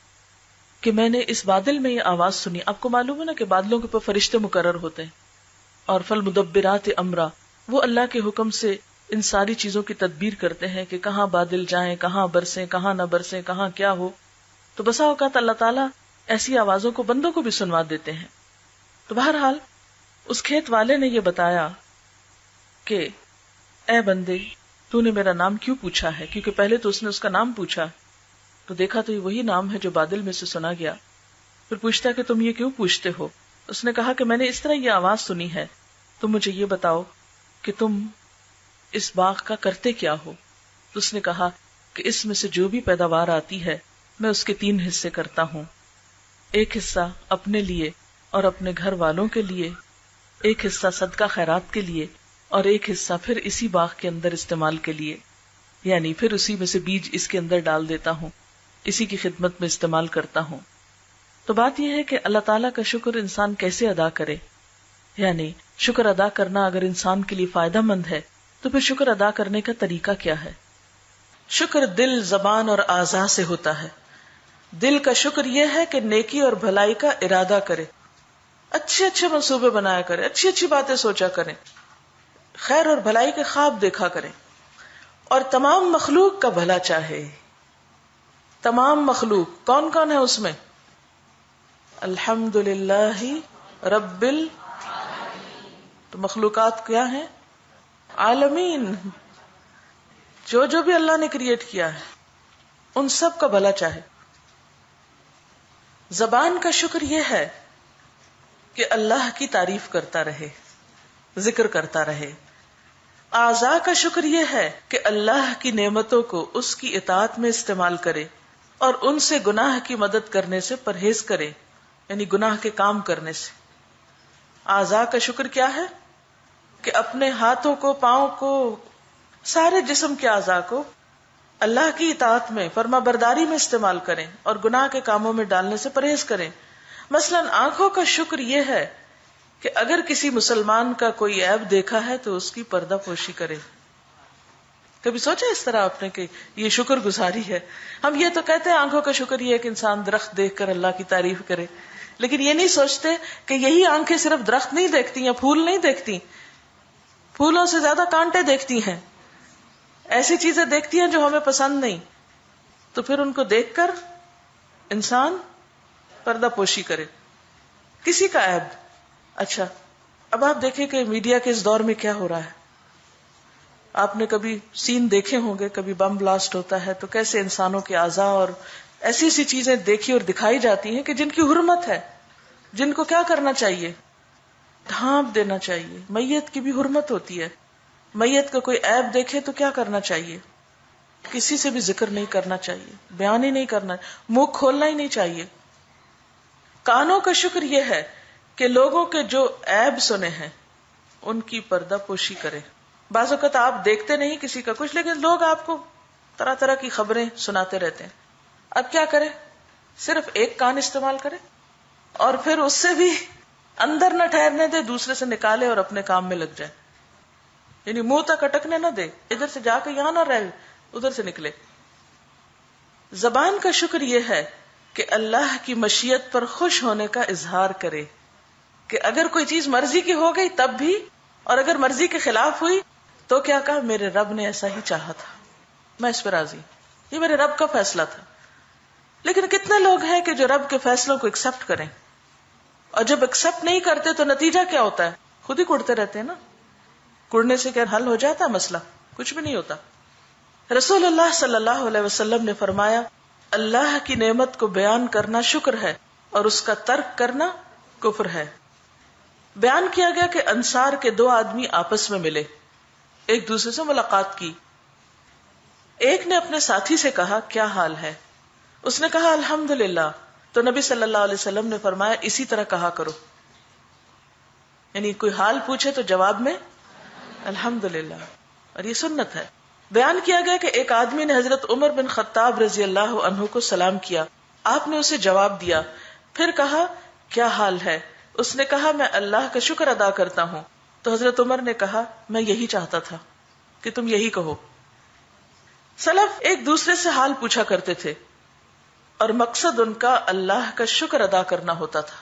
کہ میں نے اس بادل میں یہ آواز سنی۔ آپ کو معلوم ہے نا کہ بادلوں کے اوپر فرشتے مقرر ہوتے ہیں، اور فالمدبرات امرا، وہ اللہ کے حکم سے ان ساری چیزوں کی تدبیر کرتے ہیں کہ کہاں بادل جائیں، کہاں برسیں، کہاں نہ برسیں، کہاں کیا ہو۔ تو بسا اوقات اللہ تعالیٰ ایسی آوازوں کو بندوں کو بھی سنوا دیتے ہیں۔ تو بہرحال اس کھیت والے نے یہ بتایا کہ اے بندے، تو نے میرا نام کیوں پوچھا ہے؟ کیونکہ پہلے تو اس نے اس کا نام پوچھا تو دیکھا تو یہ وہی نام ہے جو بادل میں سے سنا گیا۔ پھر پوچھتا کہ تم یہ کیوں پوچھتے ہو؟ اس نے کہا کہ میں نے اس طرح یہ آواز سنی ہے، تم مجھے یہ بتاؤ کہ تم اس باغ کا کرتے کیا ہو؟ تو اس نے کہا کہ اس میں سے جو بھی پیداوار آتی ہے میں اس کے 3 حصے کرتا ہوں، ایک حصہ اپنے لیے اور اپنے گھر والوں کے لیے، ایک حصہ صدقہ خیرات کے لیے، اور ایک حصہ پھر اسی باغ کے اندر استعمال کے لیے، یعنی پھر اسی میں سے بیج اس کے اندر ڈال دیتا ہوں، اسی کی خدمت میں استعمال کرتا ہوں۔ تو بات یہ ہے کہ اللہ تعالیٰ کا شکر انسان کیسے ادا کرے، یعنی شکر ادا کرنا اگر انسان کے لیے فائدہ مند ہے تو پھر شکر ادا کرنے کا طریقہ کیا ہے؟ شکر دل، زبان اور اعضاء سے ہوتا ہے۔ دل کا شکر یہ ہے کہ نیکی اور بھلائی کا ارادہ کرے، اچھے اچھے منصوبے بنایا کرے، اچھی اچھی باتیں سوچا کریں، خیر اور بھلائی کے خواب دیکھا کریں، اور تمام مخلوق کا بھلا چاہے۔ تمام مخلوق کون کون ہے اس میں؟ الحمدللہ رب تو مخلوقات کیا ہیں؟ عالمین. جو بھی اللہ نے کریٹ کیا ہے ان سب کا بھلا چاہے. زبان کا شکر یہ ہے کہ اللہ کی تعریف کرتا رہے، ذکر کرتا رہے. اعضاء کا شکر یہ ہے کہ اللہ کی نعمتوں کو اس کی اطاعت میں استعمال کرے اور ان سے گناہ کی مدد کرنے سے پرہیز کرے، یعنی گناہ کے کام کرنے سے. اعضاء کا شکر کیا ہے؟ کہ اپنے ہاتھوں کو، پاؤں کو، سارے جسم کے اعضاء کو اللہ کی اطاعت میں، فرما برداری میں استعمال کریں اور گناہ کے کاموں میں ڈالنے سے پرہیز کریں. مثلا آنکھوں کا شکر یہ ہے کہ اگر کسی مسلمان کا کوئی عیب دیکھا ہے تو اس کی پردہ پوشی کرے. کبھی سوچا اس طرح آپ نے کہ یہ شکر گزاری ہے؟ ہم یہ تو کہتے ہیں آنکھوں کا شکر یہ ہے کہ انسان درخت دیکھ کر اللہ کی تعریف کرے، لیکن یہ نہیں سوچتے کہ یہی آنکھیں صرف درخت نہیں دیکھتی یا پھول نہیں دیکھتی، پھولوں سے زیادہ کانٹے دیکھتی ہیں، ایسی چیزیں دیکھتی ہیں جو ہمیں پسند نہیں. تو پھر ان کو دیکھ کر انسان پردہ پوشی کرے. کسی کا عیب. اچھا اب آپ دیکھیں کہ میڈیا کے اس دور میں کیا ہو رہا ہے. آپ نے کبھی سین دیکھے ہوں گے، کبھی بم بلاسٹ ہوتا ہے تو کیسے انسانوں کے اعضاء اور ایسی ایسی چیزیں دیکھی اور دکھائی جاتی ہیں کہ جن کی حرمت ہے، جن کو کیا کرنا چاہیے؟ ڈھانپ دینا چاہیے. میت کی بھی حرمت ہوتی ہے. میت کا کوئی عیب دیکھے تو کیا کرنا چاہیے؟ کسی سے بھی ذکر نہیں کرنا چاہیے، بیان ہی نہیں کرنا، منہ کھولنا ہی نہیں چاہیے. کانوں کا شکر یہ ہے کہ لوگوں کے جو عیب سنے ہیں ان کی پردہ پوشی کرے. بعض اوقات آپ دیکھتے نہیں کسی کا کچھ، لیکن لوگ آپ کو طرح طرح کی خبریں سناتے رہتے ہیں. اب کیا کرے؟ صرف ایک کان استعمال کرے اور پھر اس سے بھی اندر نہ ٹھہرنے دے، دوسرے سے نکالے اور اپنے کام میں لگ جائے. یعنی منہ تک اٹکنے نہ دے، ادھر سے جا کے یہاں نہ رہے، ادھر سے نکلے. زبان کا شکر یہ ہے کہ اللہ کی مشیت پر خوش ہونے کا اظہار کرے، کہ اگر کوئی چیز مرضی کی ہو گئی تب بھی، اور اگر مرضی کے خلاف ہوئی تو کیا کہا؟ میرے رب نے ایسا ہی چاہا تھا، میں اس پر راضی، یہ میرے رب کا فیصلہ تھا. لیکن کتنے لوگ ہیں کہ جو رب کے فیصلوں کو ایکسپٹ کریں، اور جب ایکسپٹ نہیں کرتے تو نتیجہ کیا ہوتا ہے؟ خود ہی کڑتے رہتے ہیں نا. کڑنے سے کیا حل ہو جاتا ہے مسئلہ؟ کچھ بھی نہیں ہوتا. رسول اللہ صلی اللہ علیہ وسلم نے فرمایا، اللہ کی نعمت کو بیان کرنا شکر ہے اور اس کا ترک کرنا کفر ہے. بیان کیا گیا کہ انصار کے 2 آدمی آپس میں ملے، ایک دوسرے سے ملاقات کی. ایک نے اپنے ساتھی سے کہا کیا حال ہے؟ اس نے کہا الحمدللہ. تو نبی صلی اللہ علیہ وسلم نے فرمایا اسی طرح کہا کرو. یعنی کوئی حال پوچھے تو جواب میں الحمدللہ، اور یہ سنت ہے. بیان کیا گیا کہ ایک آدمی نے حضرت عمر بن خطاب رضی اللہ عنہ کو سلام کیا، آپ نے اسے جواب دیا، پھر کہا کیا حال ہے؟ اس نے کہا میں اللہ کا شکر ادا کرتا ہوں. تو حضرت عمر نے کہا میں یہی چاہتا تھا کہ تم یہی کہو. سلف ایک دوسرے سے حال پوچھا کرتے تھے اور مقصد ان کا اللہ کا شکر ادا کرنا ہوتا تھا.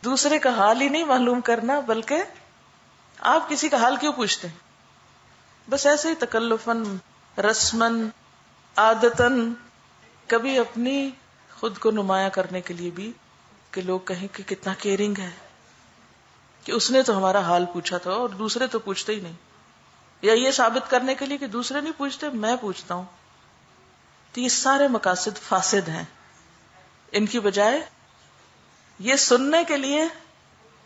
دوسرے کا حال ہی نہیں معلوم کرنا، بلکہ آپ کسی کا حال کیوں پوچھتے ہیں؟ بس ایسے ہی تکلفاً، رسماً، عادتاً، کبھی اپنی خود کو نمایاں کرنے کے لیے بھی کہ لوگ کہیں کہ کتنا کیئرنگ ہے، کہ اس نے تو ہمارا حال پوچھا تھا اور دوسرے تو پوچھتے ہی نہیں، یا یہ ثابت کرنے کے لیے کہ دوسرے نہیں پوچھتے میں پوچھتا ہوں. تو یہ سارے مقاصد فاسد ہیں. ان کی بجائے یہ سننے کے لیے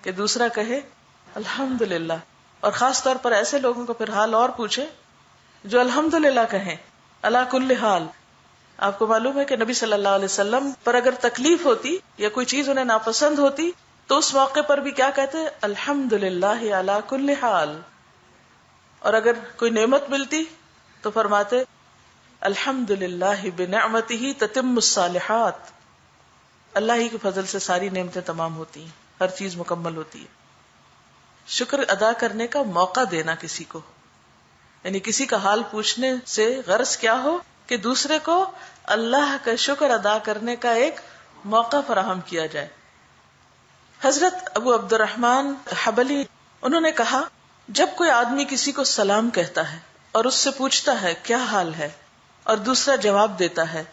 کہ دوسرا کہے الحمدللہ، اور خاص طور پر ایسے لوگوں کو پھر حال اور پوچھے جو الحمدللہ کہیں علی کل حال. آپ کو معلوم ہے کہ نبی صلی اللہ علیہ وسلم پر اگر تکلیف ہوتی یا کوئی چیز انہیں ناپسند ہوتی تو اس موقع پر بھی کیا کہتے؟ الحمدللہ علی کل حال. اور اگر کوئی نعمت ملتی تو فرماتے الحمدللہ بنعمتہ تتم الصالحات. اللہ ہی کے فضل سے ساری نعمتیں تمام ہوتی ہیں، ہر چیز مکمل ہوتی ہے. شکر ادا کرنے کا موقع دینا کسی کو، یعنی کسی کا حال پوچھنے سے غرض کیا ہو کہ دوسرے کو اللہ کا شکر ادا کرنے کا ایک موقع فراہم کیا جائے. حضرت ابو عبد الرحمن حبلی انہوں نے کہا جب کوئی آدمی کسی کو سلام کہتا ہے اور اس سے پوچھتا ہے کیا حال ہے اور دوسرا جواب دیتا ہے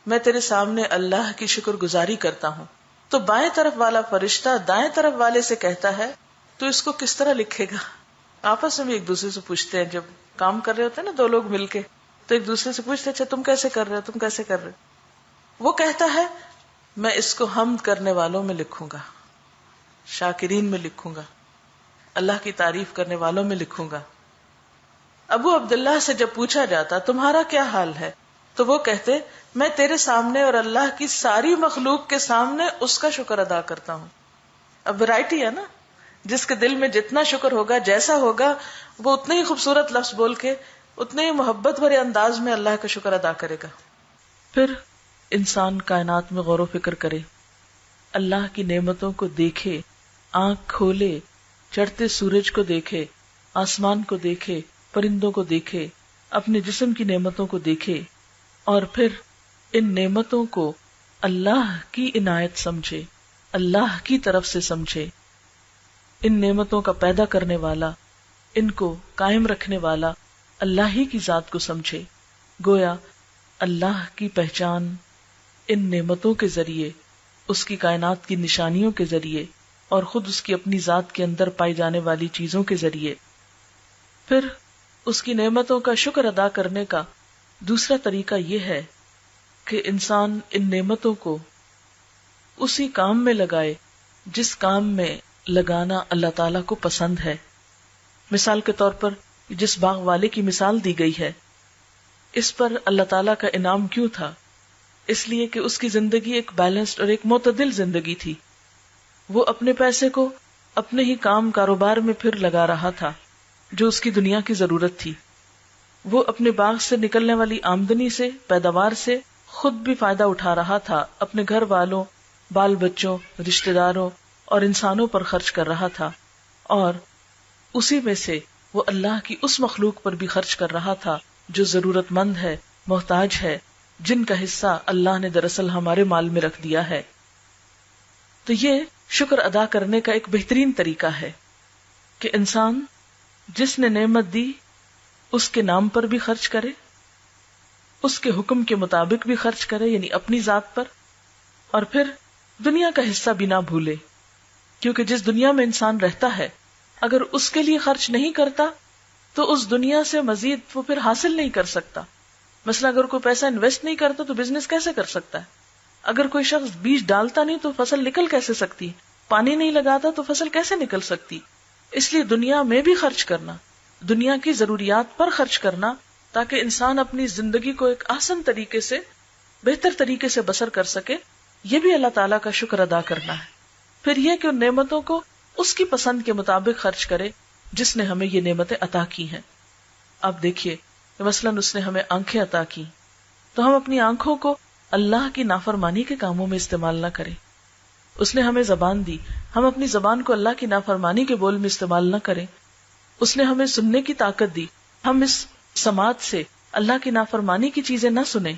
میں تیرے سامنے اللہ کی شکر گزاری کرتا ہوں، تو بائیں طرف والا فرشتہ دائیں طرف والے سے کہتا ہے تو اس کو کس طرح لکھے گا؟ آپس میں بھی ایک دوسرے سے پوچھتے ہیں، جب کام کر رہے ہوتے ہیں نا دو لوگ مل کے، تو ایک دوسرے سے پوچھتے اچھا تم کیسے کر رہے ہو، تم کیسے کر رہے ہو؟ وہ کہتا ہے میں اس کو حمد کرنے والوں میں لکھوں گا، شاکرین میں لکھوں گا، اللہ کی تعریف کرنے والوں میں لکھوں گا۔ ابو عبداللہ سے جب پوچھا جاتا تمہارا کیا حال ہے، تو وہ کہتے میں تیرے سامنے اور اللہ کی ساری مخلوق کے سامنے اس کا شکر ادا کرتا ہوں۔ اب ورائٹی ہے نا، جس کے دل میں جتنا شکر ہوگا، جیسا ہوگا، وہ اتنے ہی خوبصورت لفظ بول کے، اتنے ہی محبت بھرے انداز میں اللہ کا شکر ادا کرے گا۔ پھر انسان کائنات میں غور و فکر کرے، اللہ کی نعمتوں کو دیکھے، آنکھ کھولے، چڑھتے سورج کو دیکھے، آسمان کو دیکھے، پرندوں کو دیکھے، اپنے جسم کی نعمتوں کو دیکھے، اور پھر ان نعمتوں کو اللہ کی عنایت سمجھے، اللہ کی طرف سے سمجھے، ان نعمتوں کا پیدا کرنے والا، ان کو قائم رکھنے والا اللہ ہی کی ذات کو سمجھے۔ گویا اللہ کی پہچان ان نعمتوں کے ذریعے، اس کی کائنات کی نشانیوں کے ذریعے، اور خود اس کی اپنی ذات کے اندر پائی جانے والی چیزوں کے ذریعے۔ پھر اس کی نعمتوں کا شکر ادا کرنے کا دوسرا طریقہ یہ ہے کہ انسان ان نعمتوں کو اسی کام میں لگائے جس کام میں لگانا اللہ تعالیٰ کو پسند ہے۔ مثال کے طور پر جس باغ والے کی مثال دی گئی ہے، اس پر اللہ تعالیٰ کا انعام کیوں تھا؟ اس لیے کہ اس کی زندگی ایک بیلنسڈ اور ایک معتدل زندگی تھی۔ وہ اپنے پیسے کو اپنے ہی کام کاروبار میں پھر لگا رہا تھا جو اس کی دنیا کی ضرورت تھی۔ وہ اپنے باغ سے نکلنے والی آمدنی سے، پیداوار سے خود بھی فائدہ اٹھا رہا تھا، اپنے گھر والوں، بال بچوں، رشتہ داروں اور انسانوں پر خرچ کر رہا تھا، اور اسی میں سے وہ اللہ کی اس مخلوق پر بھی خرچ کر رہا تھا جو ضرورت مند ہے، محتاج ہے، جن کا حصہ اللہ نے دراصل ہمارے مال میں رکھ دیا ہے۔ تو یہ شکر ادا کرنے کا ایک بہترین طریقہ ہے کہ انسان جس نے نعمت دی اس کے نام پر بھی خرچ کرے، اس کے حکم کے مطابق بھی خرچ کرے، یعنی اپنی ذات پر، اور پھر دنیا کا حصہ بھی نہ بھولے، کیونکہ جس دنیا میں انسان رہتا ہے اگر اس کے لیے خرچ نہیں کرتا تو اس دنیا سے مزید وہ پھر حاصل نہیں کر سکتا۔ مثلا اگر کوئی پیسہ انویسٹ نہیں کرتا تو بزنس کیسے کر سکتا ہے؟ اگر کوئی شخص بیج ڈالتا نہیں تو فصل نکل کیسے سکتی؟ پانی نہیں لگاتا تو فصل کیسے نکل سکتی؟ اس لیے دنیا میں بھی خرچ کرنا، دنیا کی ضروریات پر خرچ کرنا، تاکہ انسان اپنی زندگی کو ایک آسان طریقے سے، بہتر طریقے سے بسر کر سکے، یہ بھی اللہ تعالیٰ کا شکر ادا کرنا ہے۔ پھر یہ کہ ان نعمتوں کو اس کی پسند کے مطابق خرچ کرے جس نے ہمیں یہ نعمتیں عطا کی ہیں۔ اب دیکھیے کہ مثلاً اس نے ہمیں آنکھیں عطا کی، تو ہم اپنی آنکھوں کو اللہ کی نافرمانی کے کاموں میں استعمال نہ کریں۔ اس نے ہمیں زبان دی، ہم اپنی زبان کو اللہ کی نافرمانی کے بول میں استعمال نہ کریں۔ اس نے ہمیں سننے کی طاقت دی، ہم اس سماعت سے اللہ کی نافرمانی کی چیزیں نہ سنیں،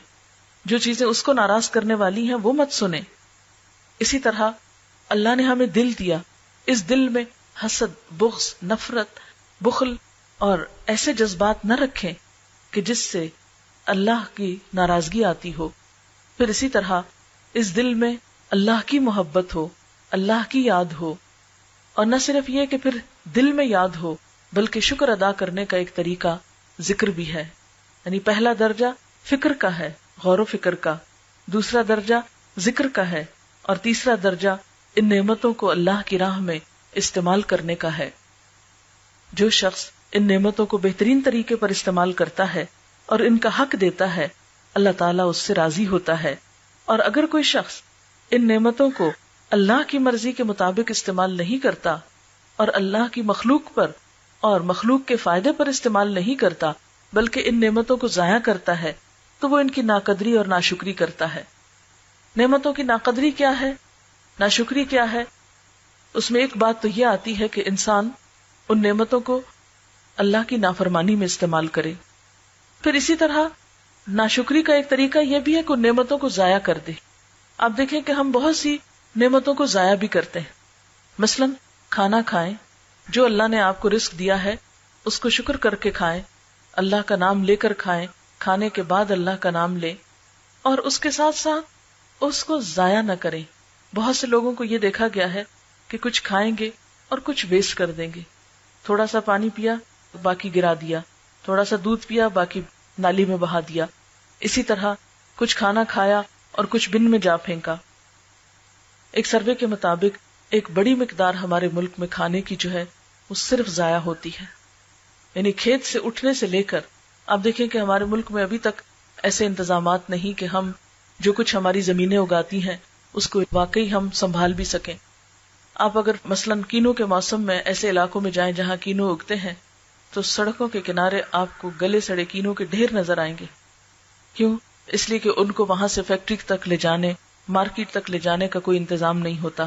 جو چیزیں اس کو ناراض کرنے والی ہیں وہ مت سنیں۔ اسی طرح اللہ نے ہمیں دل دیا، اس دل میں حسد، بغض، نفرت، بخل اور ایسے جذبات نہ رکھیں کہ جس سے اللہ کی ناراضگی آتی ہو۔ پھر اسی طرح اس دل میں اللہ کی محبت ہو، اللہ کی یاد ہو، اور نہ صرف یہ کہ پھر دل میں یاد ہو بلکہ شکر ادا کرنے کا ایک طریقہ ذکر بھی ہے۔ یعنی پہلا درجہ فکر کا ہے، غور و فکر کا، دوسرا درجہ ذکر کا ہے، اور تیسرا درجہ ان نعمتوں کو اللہ کی راہ میں استعمال کرنے کا ہے۔ جو شخص ان نعمتوں کو بہترین طریقے پر استعمال کرتا ہے اور ان کا حق دیتا ہے، اللہ تعالیٰ اس سے راضی ہوتا ہے۔ اور اگر کوئی شخص ان نعمتوں کو اللہ کی مرضی کے مطابق استعمال نہیں کرتا اور اللہ کی مخلوق پر اور مخلوق کے فائدے پر استعمال نہیں کرتا بلکہ ان نعمتوں کو ضائع کرتا ہے، تو وہ ان کی ناقدری اور ناشکری کرتا ہے۔ نعمتوں کی ناقدری کیا ہے، ناشکری کیا ہے؟ اس میں ایک بات تو یہ آتی ہے کہ انسان ان نعمتوں کو اللہ کی نافرمانی میں استعمال کرے۔ پھر اسی طرح ناشکری کا ایک طریقہ یہ بھی ہے کہ ان نعمتوں کو ضائع کر دے۔ آپ دیکھیں کہ ہم بہت سی نعمتوں کو ضائع بھی کرتے ہیں۔ مثلا کھانا کھائیں، جو اللہ نے آپ کو رزق دیا ہے اس کو شکر کر کے کھائیں، اللہ کا نام لے کر کھائیں، کھانے کے بعد اللہ کا نام لیں، اور اس کے ساتھ ساتھ اس کو ضائع نہ کریں۔ بہت سے لوگوں کو یہ دیکھا گیا ہے کہ کچھ کھائیں گے اور کچھ ویسٹ کر دیں گے. تھوڑا سا پانی پیا باقی گرا دیا, تھوڑا سا دودھ پیا باقی نالی میں بہا دیا, اسی طرح کچھ کھانا کھایا اور کچھ بن میں جا پھینکا. ایک سروے کے مطابق ایک بڑی مقدار ہمارے ملک میں کھانے کی جو ہے وہ صرف ضائع ہوتی ہے. یعنی کھیت سے اٹھنے سے لے کر آپ دیکھیں کہ ہمارے ملک میں ابھی تک ایسے انتظامات نہیں کہ ہم جو کچھ ہماری زمینیں اگاتی ہیں اس کو واقعی ہم سنبھال بھی سکیں. آپ اگر مثلاً کینو کے موسم میں ایسے علاقوں میں جائیں جہاں کینو اگتے ہیں تو سڑکوں کے کنارے آپ کو گلے سڑے کینو کے ڈھیر نظر آئیں گے. کیوں؟ اس لیے کہ ان کو وہاں سے فیکٹری تک لے جانے, مارکیٹ تک لے جانے کا کوئی انتظام نہیں ہوتا.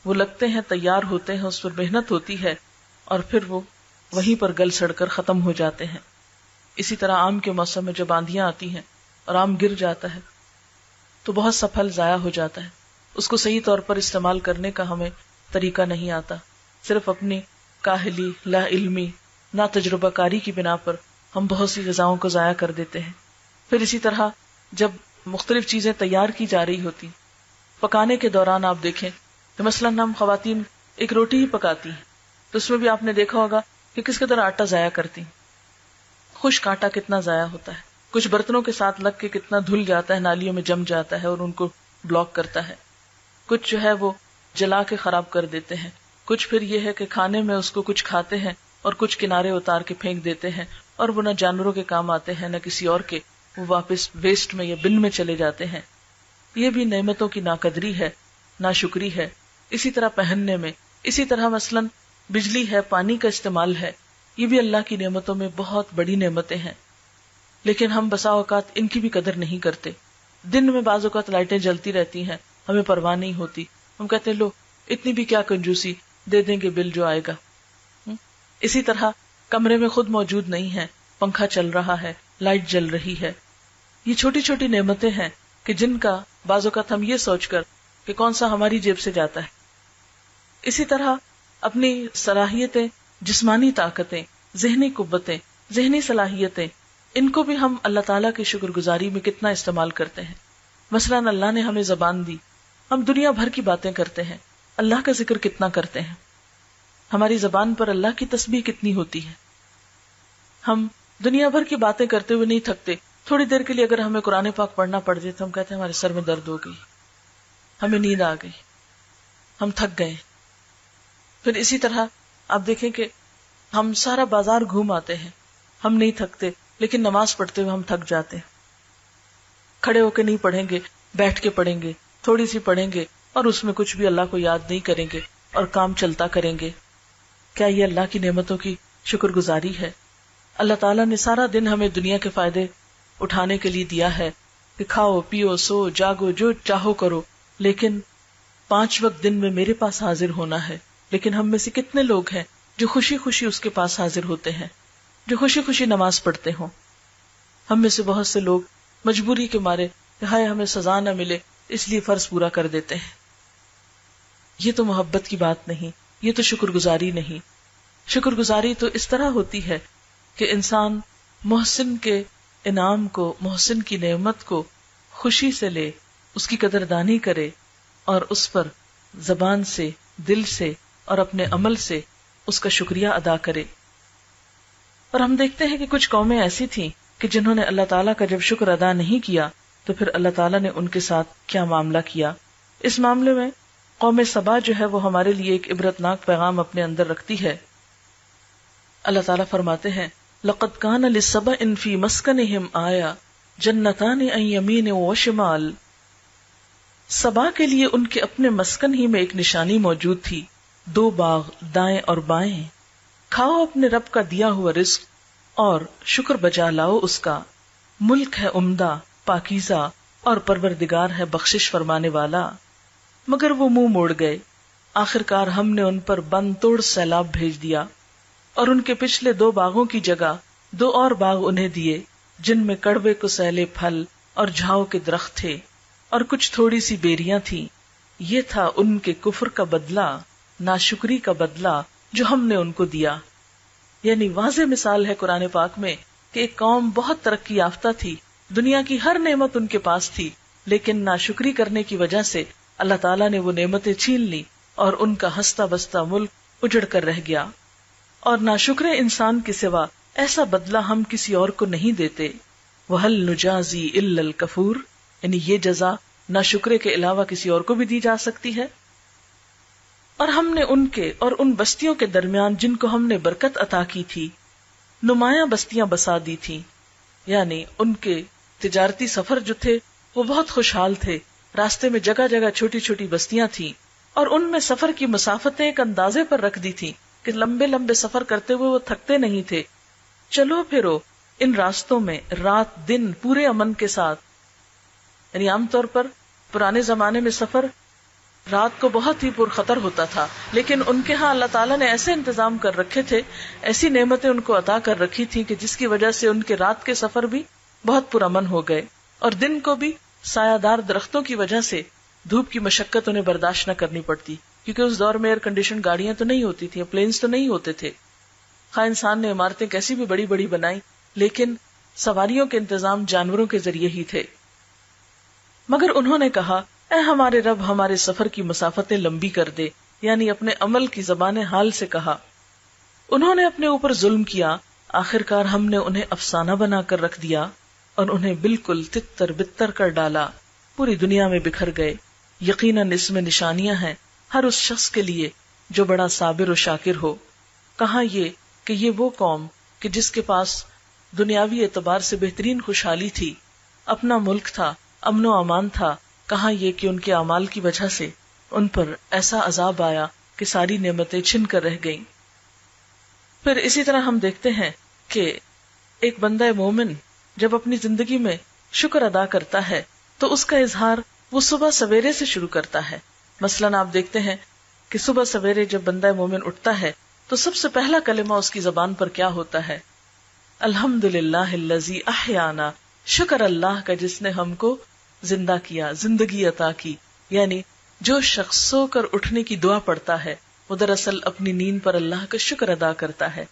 وہ لگتے ہیں, تیار ہوتے ہیں, اس پر محنت ہوتی ہے اور پھر وہ وہیں پر گل سڑ کر ختم ہو جاتے ہیں. اسی طرح آم کے موسم میں جب آندیاں آتی ہیں اور آم گر جاتا ہے تو بہت سا پھل ضائع ہو جاتا ہے. اس کو صحیح طور پر استعمال کرنے کا ہمیں طریقہ نہیں آتا. صرف اپنی کاہلی, لا علمی, نا تجربہ کاری کی بنا پر ہم بہت سی غذاؤں کو ضائع کر دیتے ہیں. پھر اسی طرح جب مختلف چیزیں تیار کی جا رہی ہوتی, پکانے کے دوران آپ دیکھیں کہ مثلاً ہم خواتین ایک روٹی ہی پکاتی ہیں تو اس میں بھی آپ نے دیکھا ہوگا کہ کس قدر آٹا ضائع کرتی ہیں. خشک آٹا کتنا ضائع ہوتا ہے, کچھ برتنوں کے ساتھ لگ کے کتنا دھل جاتا ہے, نالیوں میں جم جاتا ہے اور ان کو بلاک کرتا ہے. کچھ جو ہے وہ جلا کے خراب کر دیتے ہیں, کچھ پھر یہ ہے کہ کھانے میں اس کو کچھ کھاتے ہیں اور کچھ کنارے اتار کے پھینک دیتے ہیں اور وہ نہ جانوروں کے کام آتے ہیں نہ کسی اور کے, وہ واپس ویسٹ میں یا بن میں چلے جاتے ہیں. یہ بھی نعمتوں کی ناقدری ہے, ناشکری ہے. اسی طرح پہننے میں, اسی طرح مثلاً بجلی ہے, پانی کا استعمال ہے, یہ بھی اللہ کی نعمتوں میں بہت بڑی نعمتیں ہیں. لیکن ہم بسا اوقات ان کی بھی قدر نہیں کرتے. دن میں بعض اوقات لائٹیں جلتی رہتی ہیں, ہمیں پرواہ نہیں ہوتی. ہم کہتے ہیں لو اتنی بھی کیا کنجوسی, دے دیں گے بل جو آئے گا. اسی طرح کمرے میں خود موجود نہیں ہے, پنکھا چل رہا ہے, لائٹ جل رہی ہے. یہ چھوٹی چھوٹی نعمتیں ہیں کہ جن کا بعض اوقات ہم یہ سوچ کر کہ کون سا ہماری جیب سے جاتا ہے. اسی طرح اپنی صلاحیتیں, جسمانی طاقتیں, ذہنی قوتیں, ذہنی صلاحیتیں, ان کو بھی ہم اللہ تعالیٰ کی شکر گزاری میں کتنا استعمال کرتے ہیں. مثلاً اللہ نے ہمیں زبان دی, ہم دنیا بھر کی باتیں کرتے ہیں, اللہ کا ذکر کتنا کرتے ہیں. ہماری زبان پر اللہ کی تسبیح کتنی ہوتی ہے. ہم دنیا بھر کی باتیں کرتے ہوئے نہیں تھکتے. تھوڑی دیر کے لیے اگر ہمیں قرآن پاک پڑھنا پڑ جائے تو ہم کہتے ہیں ہمارے سر میں درد ہو گئی, ہمیں نیند آ گئی, ہم تھک گئے. پھر اسی طرح آپ دیکھیں کہ ہم سارا بازار گھوم آتے ہیں, ہم نہیں تھکتے, لیکن نماز پڑھتے ہوئے ہم تھک جاتے ہیں. کھڑے ہو کے نہیں پڑھیں گے, بیٹھ کے پڑھیں گے, تھوڑی سی پڑھیں گے اور اس میں کچھ بھی اللہ کو یاد نہیں کریں گے اور کام چلتا کریں گے. کیا یہ اللہ کی نعمتوں کی شکر گزاری ہے؟ اللہ تعالیٰ نے سارا دن ہمیں دنیا کے فائدے اٹھانے کے لیے دیا ہے کہ کھاؤ, پیو, سو, جاگو, جو چاہو کرو, لیکن 5 وقت دن میں میرے پاس حاضر ہونا ہے. لیکن ہم میں سے کتنے لوگ ہیں جو خوشی خوشی اس کے پاس حاضر ہوتے ہیں, جو خوشی خوشی نماز پڑھتے ہوں. ہم میں سے بہت سے لوگ مجبوری کے مارے کہ ہائے ہمیں سزا نہ ملے اس لیے فرض پورا کر دیتے ہیں. یہ تو محبت کی بات نہیں, یہ تو شکر گزاری نہیں. شکر گزاری تو اس طرح ہوتی ہے کہ انسان محسن کے انعام کو, محسن کی نعمت کو خوشی سے لے, اس کی قدردانی کرے اور اس پر زبان سے, دل سے اور اپنے عمل سے اس کا شکریہ ادا کرے. اور ہم دیکھتے ہیں کہ کچھ قومیں ایسی تھیں کہ جنہوں نے اللہ تعالیٰ کا جب شکر ادا نہیں کیا تو پھر اللہ تعالیٰ نے ان کے ساتھ کیا معاملہ کیا. اس معاملے میں قوم سبا جو ہے وہ ہمارے لیے ایک عبرتناک پیغام اپنے اندر رکھتی ہے. اللہ تعالیٰ فرماتے ہیں لَقَدْ كَانَ لِسَبَإٍ فِي مَسْكَنِهِمْ آيَةٌ جَنَّتَانِ عَنْ يَمِينٍ وَشِمَالٍ. سبا کے لیے ان کے اپنے مسکن ہی میں ایک نشانی موجود تھی, 2 باغ دائیں اور بائیں. کھاؤ اپنے رب کا دیا ہوا رزق اور شکر بجا لاؤ اس کا. ملک ہے عمدہ, پاکیزہ اور پروردگار ہے بخشش فرمانے والا. مگر وہ منہ موڑ گئے, آخرکار ہم نے ان پر بند توڑ سیلاب بھیج دیا اور ان کے پچھلے 2 باغوں کی جگہ 2 اور باغ انہیں دیے جن میں کڑوے کسیلے پھل اور جھاؤ کے درخت تھے اور کچھ تھوڑی سی بیریاں تھیں. یہ تھا ان کے کفر کا بدلہ, ناشکری کا بدلہ جو ہم نے ان کو دیا. یعنی واضح مثال ہے قرآن پاک میں کہ ایک قوم بہت ترقی یافتہ تھی, دنیا کی ہر نعمت ان کے پاس تھی, لیکن ناشکری کرنے کی وجہ سے اللہ تعالیٰ نے وہ نعمتیں چھین لی اور ان کا ہنستا بستا ملک اجڑ کر رہ گیا. اور ناشکر انسان کے سوا ایسا بدلہ ہم کسی اور کو نہیں دیتے. وَهَلْ نُجَازِي إِلَّا الْكَفُورَ، یعنی یہ جزا ناشکرے کے علاوہ کسی اور کو بھی دی جا سکتی ہے. اور ہم نے ان کے اور ان بستیوں کے درمیان جن کو ہم نے برکت عطا کی تھی نمایاں بستیاں بسا دی تھی. یعنی ان کے تجارتی سفر جو تھے وہ بہت خوشحال تھے. راستے میں جگہ جگہ چھوٹی چھوٹی بستیاں تھیں اور ان میں سفر کی مسافتیں ایک اندازے پر رکھ دی تھی کہ لمبے لمبے سفر کرتے ہوئے وہ تھکتے نہیں تھے. چلو پھرو ان راستوں میں رات دن پورے امن کے ساتھ. یعنی عام طور پر پرانے زمانے میں سفر رات کو بہت ہی پرخطر ہوتا تھا، لیکن ان کے ہاں اللہ تعالیٰ نے ایسے انتظام کر رکھے تھے، ایسی نعمتیں ان کو عطا کر رکھی تھی کہ جس کی وجہ سے ان کے رات کے سفر بھی بہت پرامن ہو گئے، اور دن کو بھی سایہ دار درختوں کی وجہ سے دھوپ کی مشقت انہیں برداشت نہ کرنی پڑتی، کیونکہ اس دور میں ایئر کنڈیشن گاڑیاں تو نہیں ہوتی تھیں، پلینز تو نہیں ہوتے تھے. خواہ انسان نے عمارتیں کیسی بھی بڑی بڑی بنائی، لیکن سواریوں کے انتظام جانوروں کے ذریعے ہی تھے. مگر انہوں نے کہا، اے ہمارے رب ہمارے سفر کی مسافتیں لمبی کر دے، یعنی اپنے عمل کی زبان حال سے کہا. انہوں نے اپنے اوپر ظلم کیا، آخرکار ہم نے انہیں افسانہ بنا کر رکھ دیا اور انہیں بالکل تتر بتر کر ڈالا، پوری دنیا میں بکھر گئے. یقیناً اس میں نشانیاں ہیں ہر اس شخص کے لیے جو بڑا صابر و شاکر ہو. کہاں یہ کہ یہ وہ قوم کہ جس کے پاس دنیاوی اعتبار سے بہترین خوشحالی تھی، اپنا ملک تھا، امن و امان تھا، کہاں یہ کہ ان کے اعمال کی وجہ سے ان پر ایسا عذاب آیا کہ ساری نعمتیں چھن کر رہ گئیں. پھر اسی طرح ہم دیکھتے ہیں کہ ایک بندہ مومن جب اپنی زندگی میں شکر ادا کرتا ہے تو اس کا اظہار وہ صبح سویرے سے شروع کرتا ہے. مثلاً آپ دیکھتے ہیں کہ صبح سویرے جب بندہ مومن اٹھتا ہے تو سب سے پہلا کلمہ اس کی زبان پر کیا ہوتا ہے؟ الحمدللہ الذی احیانا، شکر اللہ کا جس نے ہم کو زندہ کیا، زندگی عطا کی. یعنی جو شخص سو کر اٹھنے کی دعا پڑھتا ہے وہ دراصل اپنی نیند پر اللہ کا شکر ادا کرتا ہے،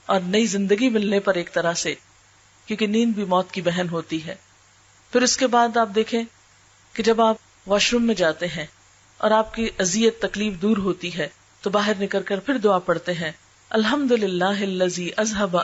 اور نئی زندگی ملنے پر ایک طرح سے، کیونکہ نیند بھی موت کی بہن ہوتی ہے. پھر اس کے بعد آپ دیکھیں کہ جب آپ واش روم میں جاتے ہیں اور آپ کی اذیت تکلیف دور ہوتی ہے تو باہر نکل کر پھر دعا پڑھتے ہیں، الحمدللہ الذی اذھب